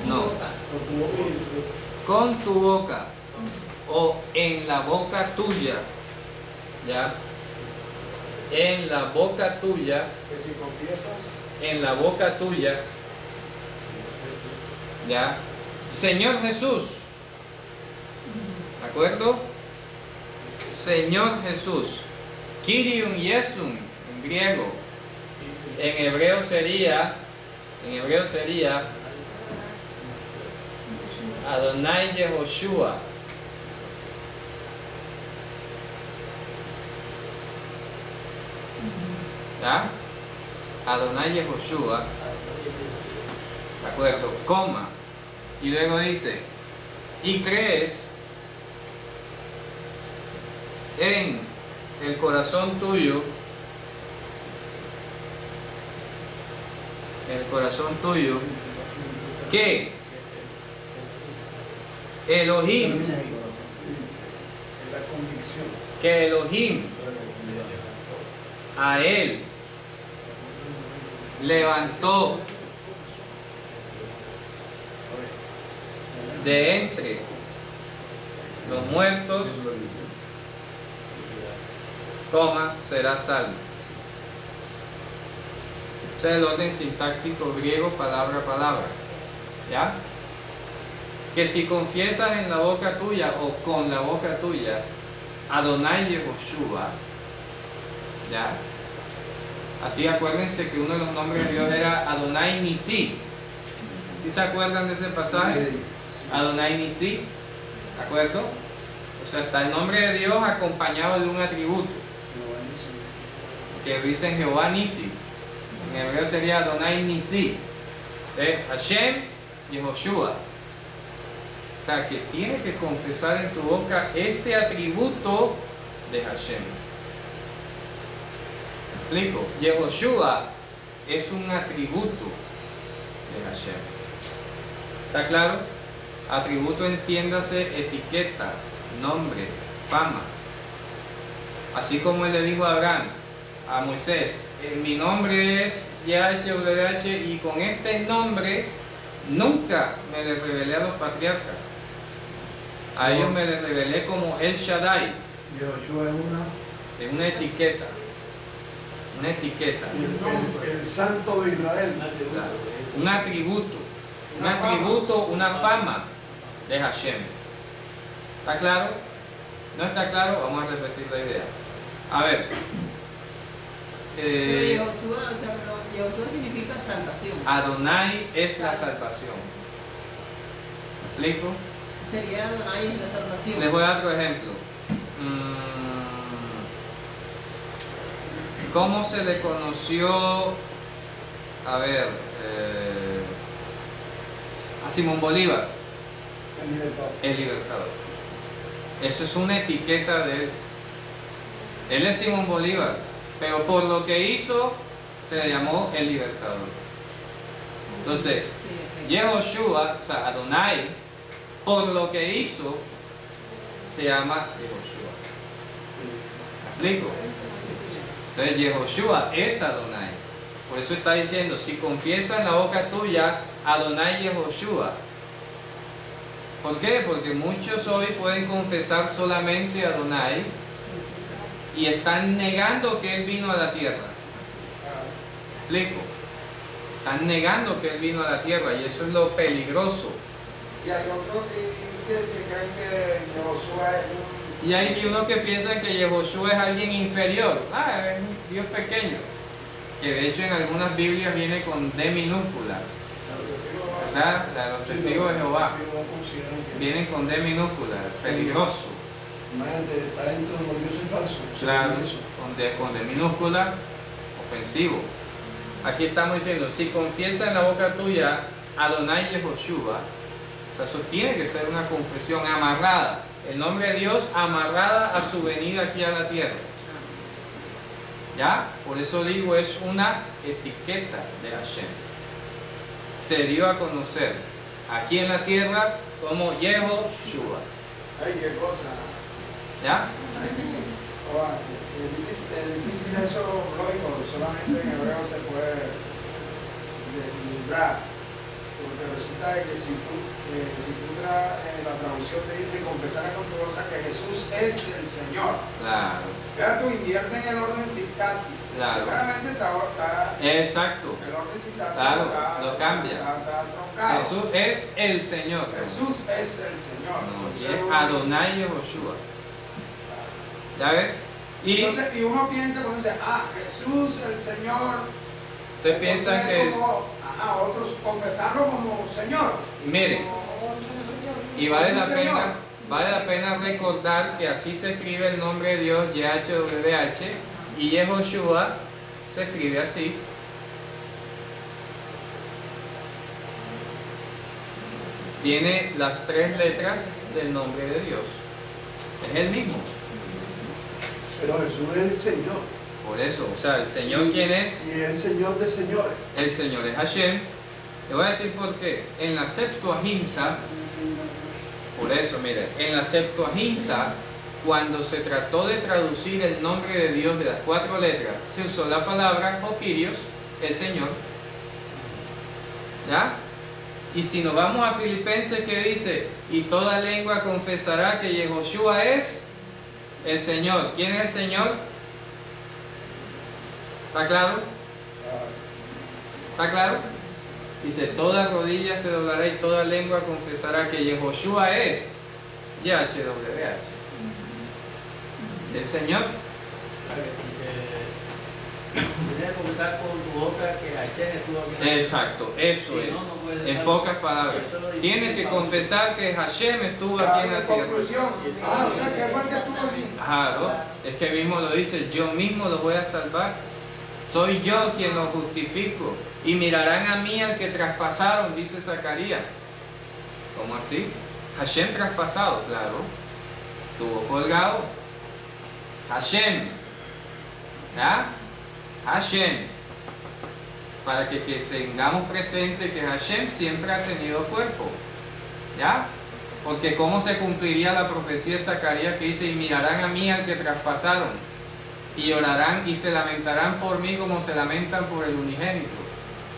[SPEAKER 1] no, con tu boca o en la boca tuya, ya, en la boca tuya,
[SPEAKER 5] que si confiesas,
[SPEAKER 1] en la boca tuya, ya, Señor Jesús, ¿de acuerdo? Señor Jesús, Kyrion Yesun en griego, en hebreo sería Adonai Yehoshua. ¿Ya? Adonai Yehoshua, ¿de acuerdo? Coma. Y luego dice, y crees en el corazón tuyo, que Elohim,
[SPEAKER 6] Es la convicción.
[SPEAKER 1] que Elohim a él levantó de entre los muertos, coma, será salvo. Ese es el orden sintáctico griego, palabra a palabra. ¿Ya? Que si confiesas en la boca tuya o con la boca tuya Adonai Yehoshua, ¿ya? Así acuérdense que uno de los nombres de Dios era Adonai Nisi. ¿Sí se acuerdan de ese pasaje? Adonai Nisi, ¿de acuerdo? O sea, está el nombre de Dios acompañado de un atributo que dicen Jehová Nisi. En hebreo sería Adonai Nisi. Hashem Yehoshua. O sea, que tienes que confesar en tu boca este atributo de Hashem. ¿Me explico? Yehoshua es un atributo de Hashem. ¿Está claro? Atributo, entiéndase, etiqueta, nombre, fama. Así como él le dijo a Abraham, a Moisés, mi nombre es YHWH y con este nombre nunca me le revelé a los patriarcas. A ellos me les revelé como El Shaddai.
[SPEAKER 6] Yoshua es
[SPEAKER 1] Es una etiqueta. Una etiqueta.
[SPEAKER 6] el santo de Israel.
[SPEAKER 1] Claro. Un atributo. Un atributo, una fama de Hashem. ¿Está claro? ¿No está claro? Vamos a repetir la idea. A ver.
[SPEAKER 4] Pero Yehoshua, o sea, perdón, Yehoshua significa salvación.
[SPEAKER 1] Adonai es la salvación. ¿Me explico?
[SPEAKER 4] Sería Adonai es la salvación.
[SPEAKER 1] Les voy a dar otro ejemplo. ¿Cómo se le conoció, a ver, a Simón Bolívar?
[SPEAKER 2] El libertador.
[SPEAKER 1] El libertador. Eso es una etiqueta de él. Él es Simón Bolívar, pero por lo que hizo se le llamó el libertador. Entonces,
[SPEAKER 4] Sí, ok.
[SPEAKER 1] Yehoshua, o sea, Adonai, por lo que hizo, se llama Yehoshua. ¿Me explico? Entonces, Yehoshua es Adonai. Por eso está diciendo, si confiesas en la boca tuya, Adonai Yehoshua. ¿Por qué? Porque muchos hoy pueden confesar solamente Adonai y están negando que Él vino a la tierra. ¿Me explico? Están negando que Él vino a la tierra y eso es lo peligroso.
[SPEAKER 5] Y hay otros que creen que Josué es un...
[SPEAKER 1] Y hay unos que piensan que Yehoshua es alguien inferior. Es un Dios pequeño. Que de hecho en algunas Biblias viene con D minúscula. O sea, los testigos de Jehová vienen con D minúscula. Peligroso.
[SPEAKER 2] Imagínate, está dentro de los dioses falsos.
[SPEAKER 1] Claro,
[SPEAKER 2] Eso.
[SPEAKER 1] con D minúscula, ofensivo. Aquí estamos diciendo, si confiesa en la boca tuya Adonai Yehoshua, o sea, eso tiene que ser una confesión amarrada. El nombre de Dios amarrada a su venida aquí a la tierra. ¿Ya? Por eso digo, es una etiqueta de Hashem. Se dio a conocer aquí en la tierra como Yehoshua.
[SPEAKER 5] Ay, qué cosa.
[SPEAKER 1] ¿Ya?
[SPEAKER 5] Es difícil eso, lógico, solamente en hebreo se puede deslumbrar. Porque resulta de que si tú la traducción te dice confesar con tu boca que Jesús es el Señor.
[SPEAKER 1] Claro.
[SPEAKER 5] Ya tú invierte en el orden sintáctico.
[SPEAKER 1] Claro.
[SPEAKER 5] Claramente está
[SPEAKER 1] Exacto.
[SPEAKER 5] el orden sintáctico.
[SPEAKER 1] Claro,
[SPEAKER 5] está,
[SPEAKER 1] lo cambia.
[SPEAKER 5] Está troncado.
[SPEAKER 1] Jesús es el Señor.
[SPEAKER 5] Jesús es el Señor.
[SPEAKER 1] No, y
[SPEAKER 5] Entonces,
[SPEAKER 1] es
[SPEAKER 5] uno
[SPEAKER 1] Adonai Yehoshua. ¿Ya ves?
[SPEAKER 5] dice- y uno piensa cuando dice, Jesús el Señor.
[SPEAKER 1] Ustedes piensan
[SPEAKER 5] Entonces,
[SPEAKER 1] que...
[SPEAKER 5] como, otros confesarlo como Señor.
[SPEAKER 1] Miren,
[SPEAKER 3] Oh,
[SPEAKER 1] y vale la
[SPEAKER 5] Señor.
[SPEAKER 1] pena recordar que así se escribe el nombre de Dios, YHWH, y Yehoshua se escribe así. Tiene las 3 letras del nombre de Dios. Es el mismo.
[SPEAKER 2] Pero Jesús es el Señor.
[SPEAKER 1] Por eso, o sea, el Señor, ¿quién es?
[SPEAKER 2] Y es el Señor de señores.
[SPEAKER 1] El Señor es Hashem. Te voy a decir por qué. En la Septuaginta, por eso, mire, en la Septuaginta, cuando se trató de traducir el nombre de Dios de las 4 letras, se usó la palabra Kyrios, el Señor. ¿Ya? Y si nos vamos a Filipenses, que dice, y toda lengua confesará que Yehoshua es el Señor. ¿Quién es el Señor? ¿Está claro? ¿Está claro? Dice, toda rodilla se doblará y toda lengua confesará que Yehoshua es YHWH. El Señor.
[SPEAKER 7] Tienes que comenzar con tu boca que Hashem estuvo aquí.
[SPEAKER 1] Exacto, eso
[SPEAKER 7] Sí,
[SPEAKER 1] es.
[SPEAKER 7] no puede
[SPEAKER 1] En
[SPEAKER 7] ser.
[SPEAKER 1] pocas palabras.
[SPEAKER 7] Eso lo dice
[SPEAKER 1] Tienes que
[SPEAKER 7] Pablo.
[SPEAKER 1] confesar que Hashem estuvo aquí en la tierra.
[SPEAKER 5] Conclusión. O sea, que fue el que estuvo aquí.
[SPEAKER 1] Claro, es que mismo lo dice, yo mismo los voy a salvar. Soy yo quien los justifico. Y mirarán a mí al que traspasaron, dice Zacarías. ¿Cómo así? Hashem traspasado, claro. Estuvo colgado. Hashem. ¿Ya? Hashem. Para que tengamos presente que Hashem siempre ha tenido cuerpo. ¿Ya? Porque ¿cómo se cumpliría la profecía de Zacarías que dice, y mirarán a mí al que traspasaron, y llorarán y se lamentarán por mí como se lamentan por el unigénito?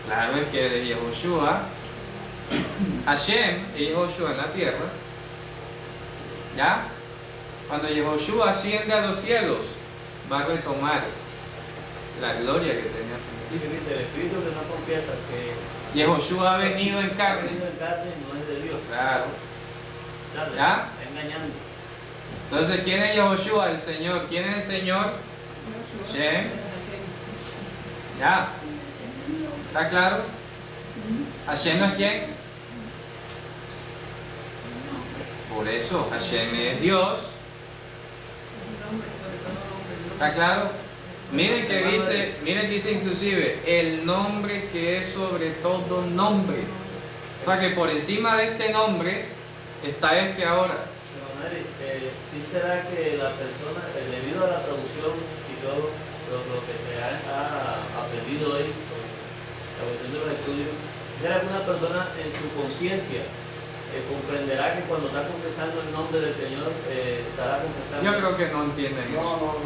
[SPEAKER 1] Claro, es que de Yehoshua, Hashem y Yehoshua en la tierra, ¿Ya? Cuando Yehoshua asciende a los cielos, va a retomar la gloria que tenía al
[SPEAKER 7] Sí,
[SPEAKER 1] principio.
[SPEAKER 7] que dice, el espíritu que no confiesa que
[SPEAKER 1] Yehoshua ha venido en
[SPEAKER 7] ha
[SPEAKER 1] carne.
[SPEAKER 7] venido en carne no es de Dios.
[SPEAKER 1] Claro.
[SPEAKER 7] ¿Sabes?
[SPEAKER 1] ¿Ya?
[SPEAKER 7] Está engañando.
[SPEAKER 1] Entonces, ¿quién es Yehoshua? El Señor. ¿Quién es el Señor? Hashem. ¿Ya? ¿Está claro? ¿Hashem no es quién? Por eso, Hashem es Dios. ¿Está claro? Miren que dice inclusive el nombre que es sobre todo nombre. O sea que por encima de este nombre está este ahora.
[SPEAKER 7] Pero, Mary, ¿sí será que la persona, debido a la traducción y todo lo que se ha aprendido hoy, la cuestión de los estudios, ¿será que una persona en su conciencia comprenderá que cuando está confesando el nombre del Señor, estará confesando?
[SPEAKER 1] Yo creo que no entienden
[SPEAKER 5] No,
[SPEAKER 1] eso.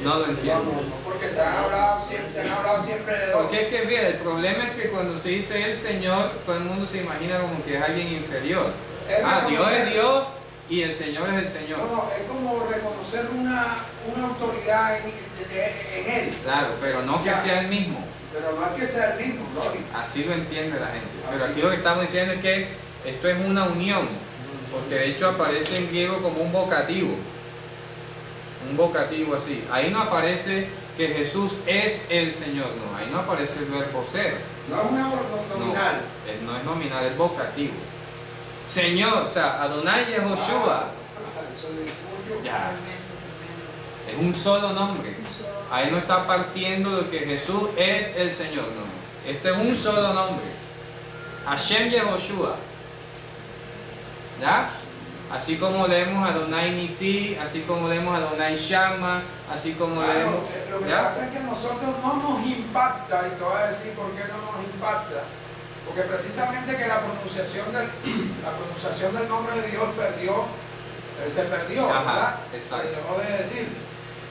[SPEAKER 5] no,
[SPEAKER 1] No lo entienden.
[SPEAKER 5] porque se han hablado siempre de dos.
[SPEAKER 1] Porque es que, mira, el problema es que cuando se dice el Señor, todo el mundo se imagina como que es alguien inferior. Dios es Dios y el Señor es el Señor.
[SPEAKER 5] No, es como reconocer una autoridad en Él.
[SPEAKER 1] Claro, pero no que sea el mismo.
[SPEAKER 5] Pero no es que sea el mismo, lógico.
[SPEAKER 1] Así lo entiende la gente. Pero
[SPEAKER 5] Así.
[SPEAKER 1] aquí lo que estamos diciendo es que esto es una unión, porque de hecho aparece en griego como un vocativo. Un vocativo así. Ahí no aparece que Jesús es el Señor, no. Ahí no aparece el verbo ser.
[SPEAKER 5] No es una nominal.
[SPEAKER 1] No es nominal, es vocativo. Señor, o sea, Adonai Yehoshua.
[SPEAKER 5] Eso dice mucho.
[SPEAKER 1] Ya. Es un solo nombre. Ahí no está partiendo de que Jesús es el Señor, no. Este es un solo nombre. Hashem Yehoshua. ¿Ya? Así como leemos Adonai Nisi, así como leemos Adonai Shama, así como leemos.
[SPEAKER 5] Lo que
[SPEAKER 1] ¿Ya?
[SPEAKER 5] pasa es que a nosotros no nos impacta, y te voy a decir por qué no nos impacta. Porque precisamente que la pronunciación del nombre de Dios se perdió,
[SPEAKER 1] Ajá,
[SPEAKER 5] ¿verdad?
[SPEAKER 1] exacto.
[SPEAKER 5] Se dejó de decir.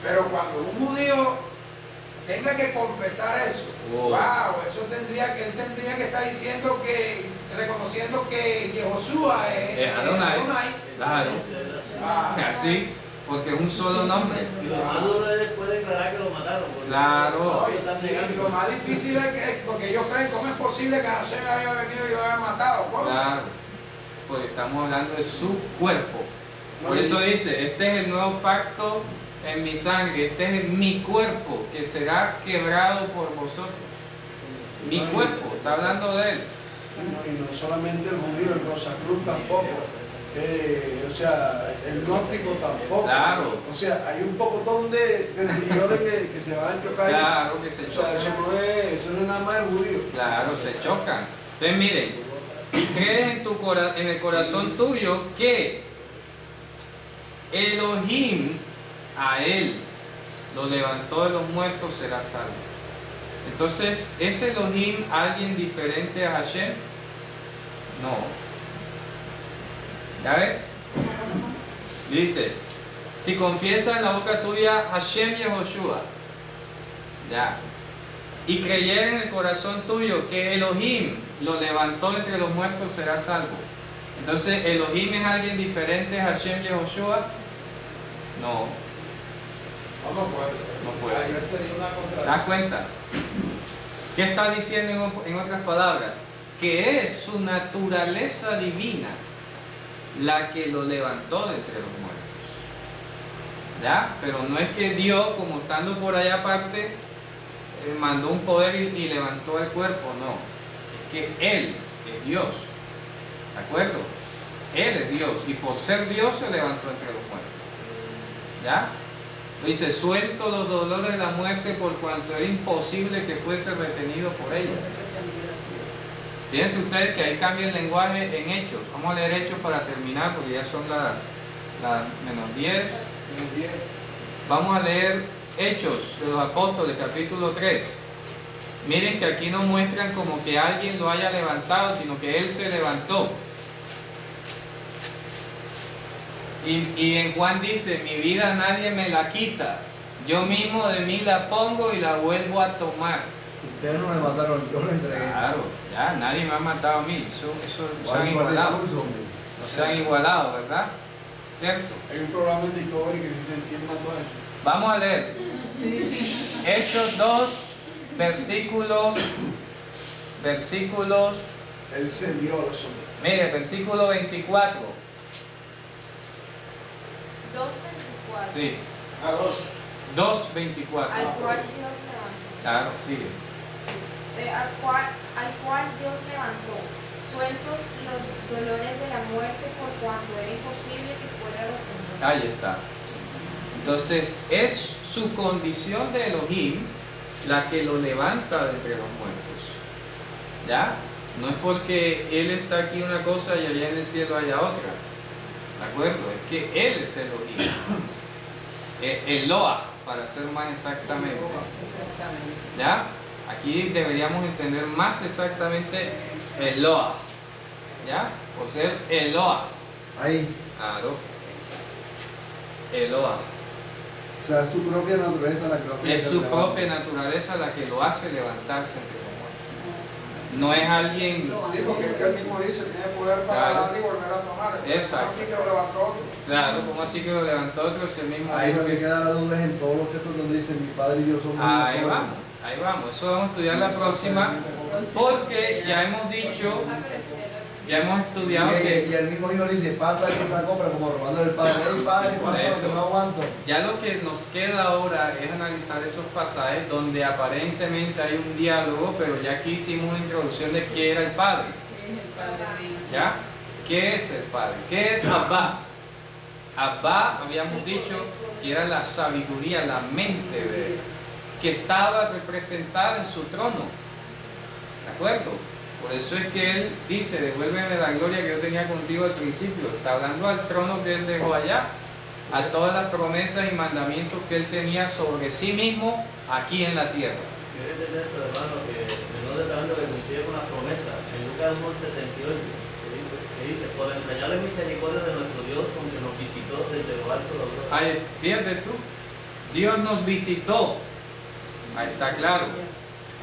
[SPEAKER 5] Pero cuando un judío tenga que confesar eso,
[SPEAKER 1] Wow.
[SPEAKER 5] wow, él tendría que estar diciendo reconociendo que Yehoshua es
[SPEAKER 1] Adonai. Claro.
[SPEAKER 5] Ah,
[SPEAKER 1] Así, porque es un solo nombre.
[SPEAKER 7] Y lo más duro es después declarar que lo mataron. porque
[SPEAKER 1] Claro.
[SPEAKER 5] no, y
[SPEAKER 7] están
[SPEAKER 5] sí,
[SPEAKER 7] negando.
[SPEAKER 5] lo más difícil es que, porque ellos creen cómo es posible que Hashem haya venido y lo haya matado. ¿Cómo?
[SPEAKER 1] Claro. Porque estamos hablando de su cuerpo. Por
[SPEAKER 5] No,
[SPEAKER 1] eso
[SPEAKER 5] y-
[SPEAKER 1] dice, este es el nuevo pacto en mi sangre, este es mi cuerpo que será quebrado por vosotros. Mi cuerpo, está hablando de él.
[SPEAKER 2] Y no solamente el judío, el Rosacruz tampoco. O sea, el gnóstico tampoco.
[SPEAKER 1] Claro.
[SPEAKER 2] O sea, hay un pocotón de religiones que se van a chocar.
[SPEAKER 1] Claro que se
[SPEAKER 2] O sea, eso
[SPEAKER 1] chocan.
[SPEAKER 2] no es nada más el judío.
[SPEAKER 1] Claro, se chocan. Entonces miren, y crees en el corazón tuyo que Elohim a él lo levantó de los muertos, será salvo. Entonces, ¿es Elohim alguien diferente a Hashem? No. ¿Ya ves? Dice, si confiesa en la boca tuya Hashem Yehoshua, ya, y creyera en el corazón tuyo que Elohim lo levantó entre los muertos, será salvo. Entonces, ¿Elohim es alguien diferente a Hashem Yehoshua? No.
[SPEAKER 5] No puede ser.
[SPEAKER 1] No puede
[SPEAKER 5] Ahí
[SPEAKER 1] ser.
[SPEAKER 5] sería una
[SPEAKER 1] ¿Te das
[SPEAKER 5] contradicción.
[SPEAKER 1] cuenta? ¿Qué está diciendo en otras palabras? Que es su naturaleza divina la que lo levantó de entre los muertos. ¿Ya? Pero no es que Dios, como estando por allá aparte, mandó un poder y levantó el cuerpo, no. Es que Él es Dios. ¿De acuerdo? Él es Dios y por ser Dios se levantó entre los muertos. ¿Ya? Dice, suelto los dolores de la muerte por cuanto era imposible que fuese retenido por ella. Fíjense ustedes que ahí cambia el lenguaje en Hechos. Vamos a leer Hechos para terminar porque ya son las menos 10. Vamos a leer Hechos de los Apóstoles, capítulo 3. Miren que aquí no muestran como que alguien lo haya levantado, sino que él se levantó. Y en Juan dice, mi vida nadie me la quita, yo mismo de mí la pongo y la vuelvo a tomar.
[SPEAKER 8] Ustedes no me mataron, yo lo entregué.
[SPEAKER 1] Claro, ya nadie me ha matado a mí, eso se han
[SPEAKER 8] ¿Cuál es
[SPEAKER 1] igualado.
[SPEAKER 8] el pulso, hombre?
[SPEAKER 1] No se han igualado, ¿verdad? ¿cierto?
[SPEAKER 2] Hay un programa en Discovery que dice quién mató a eso.
[SPEAKER 1] Vamos a leer. Hechos 2, versículos,
[SPEAKER 2] Él se dio a los hombres.
[SPEAKER 1] mire, versículo 24.
[SPEAKER 3] 2:24.
[SPEAKER 1] Sí,
[SPEAKER 5] A 12.
[SPEAKER 1] 2:24.
[SPEAKER 3] Al cual Dios levantó.
[SPEAKER 1] Claro, sigue.
[SPEAKER 3] Al cual Dios levantó, sueltos los dolores de la muerte por cuanto era imposible que fuera retenido.
[SPEAKER 1] Ahí está. Entonces, es su condición de Elohim la que lo levanta de entre los muertos. ¿Ya? No es porque Él está aquí una cosa y allá en el cielo haya otra. ¿De acuerdo? Es que Él es Elohim. Eloah, para ser más exactamente.
[SPEAKER 4] Exactamente.
[SPEAKER 1] ¿Ya? Aquí deberíamos entender más exactamente Eloah. ¿Ya? Por ser Eloah.
[SPEAKER 8] Ahí.
[SPEAKER 1] Claro. Eloah.
[SPEAKER 8] O sea, es su propia naturaleza la que lo hace.
[SPEAKER 1] Es su
[SPEAKER 8] levantar.
[SPEAKER 1] propia naturaleza la que lo hace levantarse entre los muertos. No es alguien.
[SPEAKER 5] Sí, porque es que él mismo dice, tiene poder para
[SPEAKER 1] Claro.
[SPEAKER 5] dar y volver a tomar.
[SPEAKER 1] Exacto.
[SPEAKER 5] Así que lo levantó otro.
[SPEAKER 1] Claro, como así que lo levantó otro si el mismo.
[SPEAKER 8] Ahí
[SPEAKER 1] dijo
[SPEAKER 8] lo que
[SPEAKER 1] que-
[SPEAKER 8] queda la duda es en todos los textos donde dice mi padre y yo somos uno
[SPEAKER 1] Ahí
[SPEAKER 8] solo.
[SPEAKER 1] vamos, ahí vamos. Eso vamos a estudiar la próxima. Porque ya hemos dicho, ya hemos estudiado
[SPEAKER 8] Y
[SPEAKER 1] que
[SPEAKER 8] el mismo hijo le dice, pasa que esta compra como robando al padre. ¡Ey, padre, pasa lo que no aguanto!
[SPEAKER 1] ya lo que nos queda ahora es analizar esos pasajes donde aparentemente hay un diálogo, pero ya aquí hicimos una introducción de qué era el Padre.
[SPEAKER 4] ¿Qué es el Padre de
[SPEAKER 1] ¿Ya? ¿Qué es el Padre? ¿Qué es Abba? Abba, habíamos dicho, que era la sabiduría, la mente de él, que estaba representada en su trono. ¿De acuerdo? Por eso es que él dice, devuélveme la gloria que yo tenía contigo al principio. Está hablando al trono que él dejó allá, a todas las promesas y mandamientos que él tenía sobre sí mismo aquí en la tierra.
[SPEAKER 7] Quiero entender esto, hermano, que no de tanto que coincide con las promesas. En Lucas 1:78, que dice, por entrañables misericordias de nuestro Dios, con que nos visitó desde lo alto de la gloria.
[SPEAKER 1] Ahí, fíjate tú, Dios nos visitó. Ahí está claro.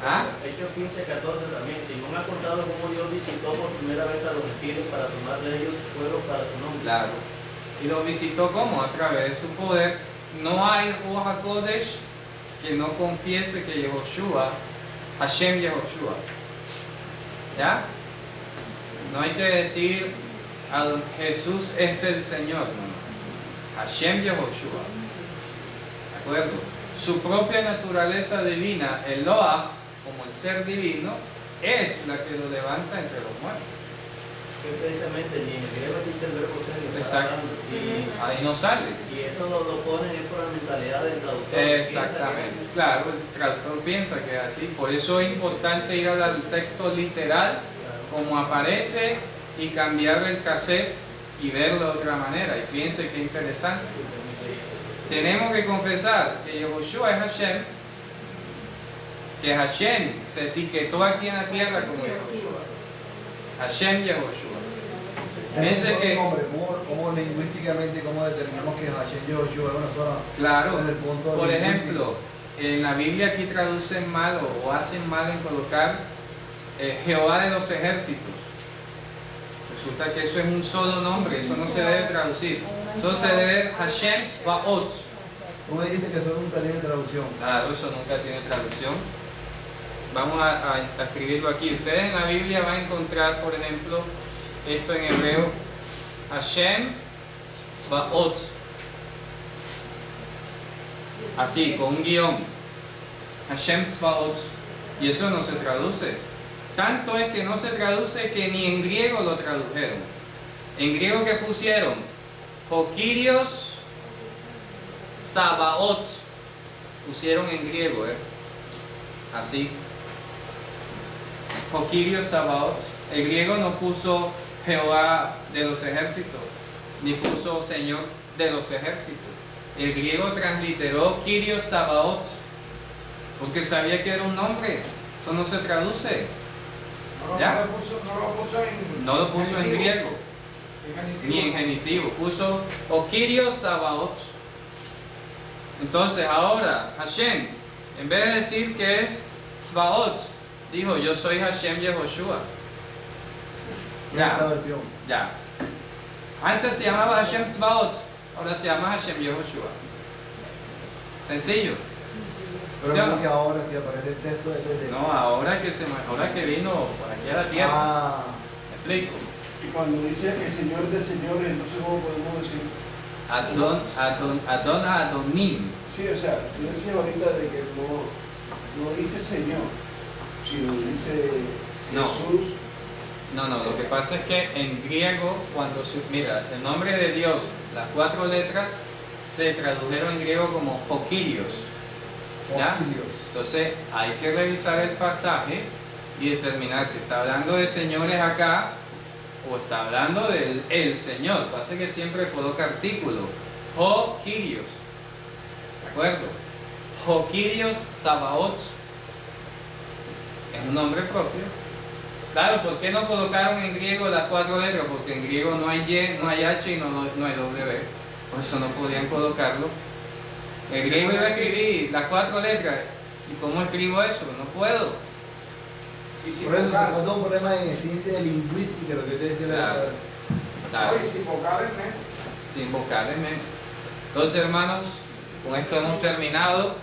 [SPEAKER 1] ¿Ah?
[SPEAKER 7] Hechos 15:14 también. Simón ha contado cómo Dios visitó por primera vez a los gentiles para tomar de ellos pueblos para su nombre.
[SPEAKER 1] Claro. Y lo visitó como a través de su poder. No hay Ruach HaKodesh que no confiese que Yehoshua, Hashem Yehoshua. ¿Ya? No hay que decir Jesús es el Señor. No. Hashem Yehoshua. ¿De acuerdo? Su propia naturaleza divina, Eloah, como el ser divino, es la que lo levanta entre los muertos.
[SPEAKER 7] Que precisamente ni en el griego existe el verbo ser.
[SPEAKER 1] Exacto.
[SPEAKER 7] Y
[SPEAKER 1] Ahí no sale.
[SPEAKER 7] eso lo ponen es por la mentalidad del traductor.
[SPEAKER 1] Exactamente, claro, el traductor piensa que es así, por eso es importante ir al texto literal, como aparece, y cambiar el cassette y verlo de otra manera. Y fíjense qué interesante. Tenemos que confesar que Yehoshua es Hashem, que Hashem se etiquetó aquí en la tierra como Yehoshua. Hashem Yehoshua. Fíjense
[SPEAKER 8] Es
[SPEAKER 1] que,
[SPEAKER 8] un nombre, ¿cómo lingüísticamente, cómo determinamos que Hashem Yehoshua es una sola?
[SPEAKER 1] claro,
[SPEAKER 8] Desde el punto
[SPEAKER 1] por
[SPEAKER 8] lingüístico.
[SPEAKER 1] ejemplo, en la Biblia aquí traducen mal o hacen mal en colocar Jehová de los ejércitos. Resulta que eso es un solo nombre, eso no se debe traducir. Eso se debe Hashem Svaot.
[SPEAKER 8] Tú me dijiste que eso nunca tiene traducción.
[SPEAKER 1] Claro, eso nunca tiene traducción. Vamos a escribirlo aquí. Ustedes en la Biblia van a encontrar, por ejemplo, esto en hebreo, Hashem Svaot. Así, con un guión. Hashem Svaot. Y eso no se traduce. Tanto es que no se traduce que ni en griego lo tradujeron. En griego que pusieron Hokirios Sabaot. Pusieron en griego, así. Hokirios Sabaot. El griego no puso Jehová de los ejércitos, ni puso Señor de los ejércitos. El griego transliteró Kyrios Sabaot, porque sabía que era un nombre. Eso no se traduce. ¿Ya? No lo puso en griego, ni en genitivo. Puso Kyrios Sabaot. Entonces ahora Hashem, en vez de decir que es Tzvaot, dijo yo soy Hashem Yehoshua.
[SPEAKER 8] En esta versión.
[SPEAKER 1] Ya. Antes se llamaba Hashem Tzvaot, ahora se llama Hashem Yehoshua. Sencillo.
[SPEAKER 8] Pero
[SPEAKER 1] ¿Sí o no?
[SPEAKER 8] como que ahora sí aparece el texto de...
[SPEAKER 1] No, ahora que vino por aquí a la tierra.
[SPEAKER 8] Ah,
[SPEAKER 1] ¿Me explico?
[SPEAKER 2] Y cuando dice que Señor de señores, no sé cómo podemos decir.
[SPEAKER 1] Adonim.
[SPEAKER 2] Sí, o sea, tú decías ahorita de que no dice Señor, sino dice
[SPEAKER 1] No.
[SPEAKER 2] Jesús.
[SPEAKER 1] No, lo que pasa es que en griego, mira, el nombre de Dios, las 4 letras se tradujeron en griego como Jokirios. ¿Ya?
[SPEAKER 8] Oquilios.
[SPEAKER 1] Entonces hay que revisar el pasaje y determinar si está hablando de señores acá o está hablando del el Señor. Pasa que siempre coloca artículo. Jokirios. ¿De acuerdo? Jokirios Sabaoth. Es un nombre propio. Claro, ¿por qué no colocaron en griego las 4 letras? Porque en griego no hay Y, no hay H y no hay W. Por eso no podían colocarlo. El griego iba a escribir las 4 letras. ¿Y cómo escribo eso? No puedo.
[SPEAKER 5] Y sin
[SPEAKER 8] Por eso se
[SPEAKER 5] vocal.
[SPEAKER 8] encuentra un problema en ciencia de lingüística, lo que yo te decía.
[SPEAKER 1] Claro. Claro,
[SPEAKER 5] Y sin vocales, ¿no?
[SPEAKER 1] sin vocales. Entonces, hermanos, con esto hemos terminado.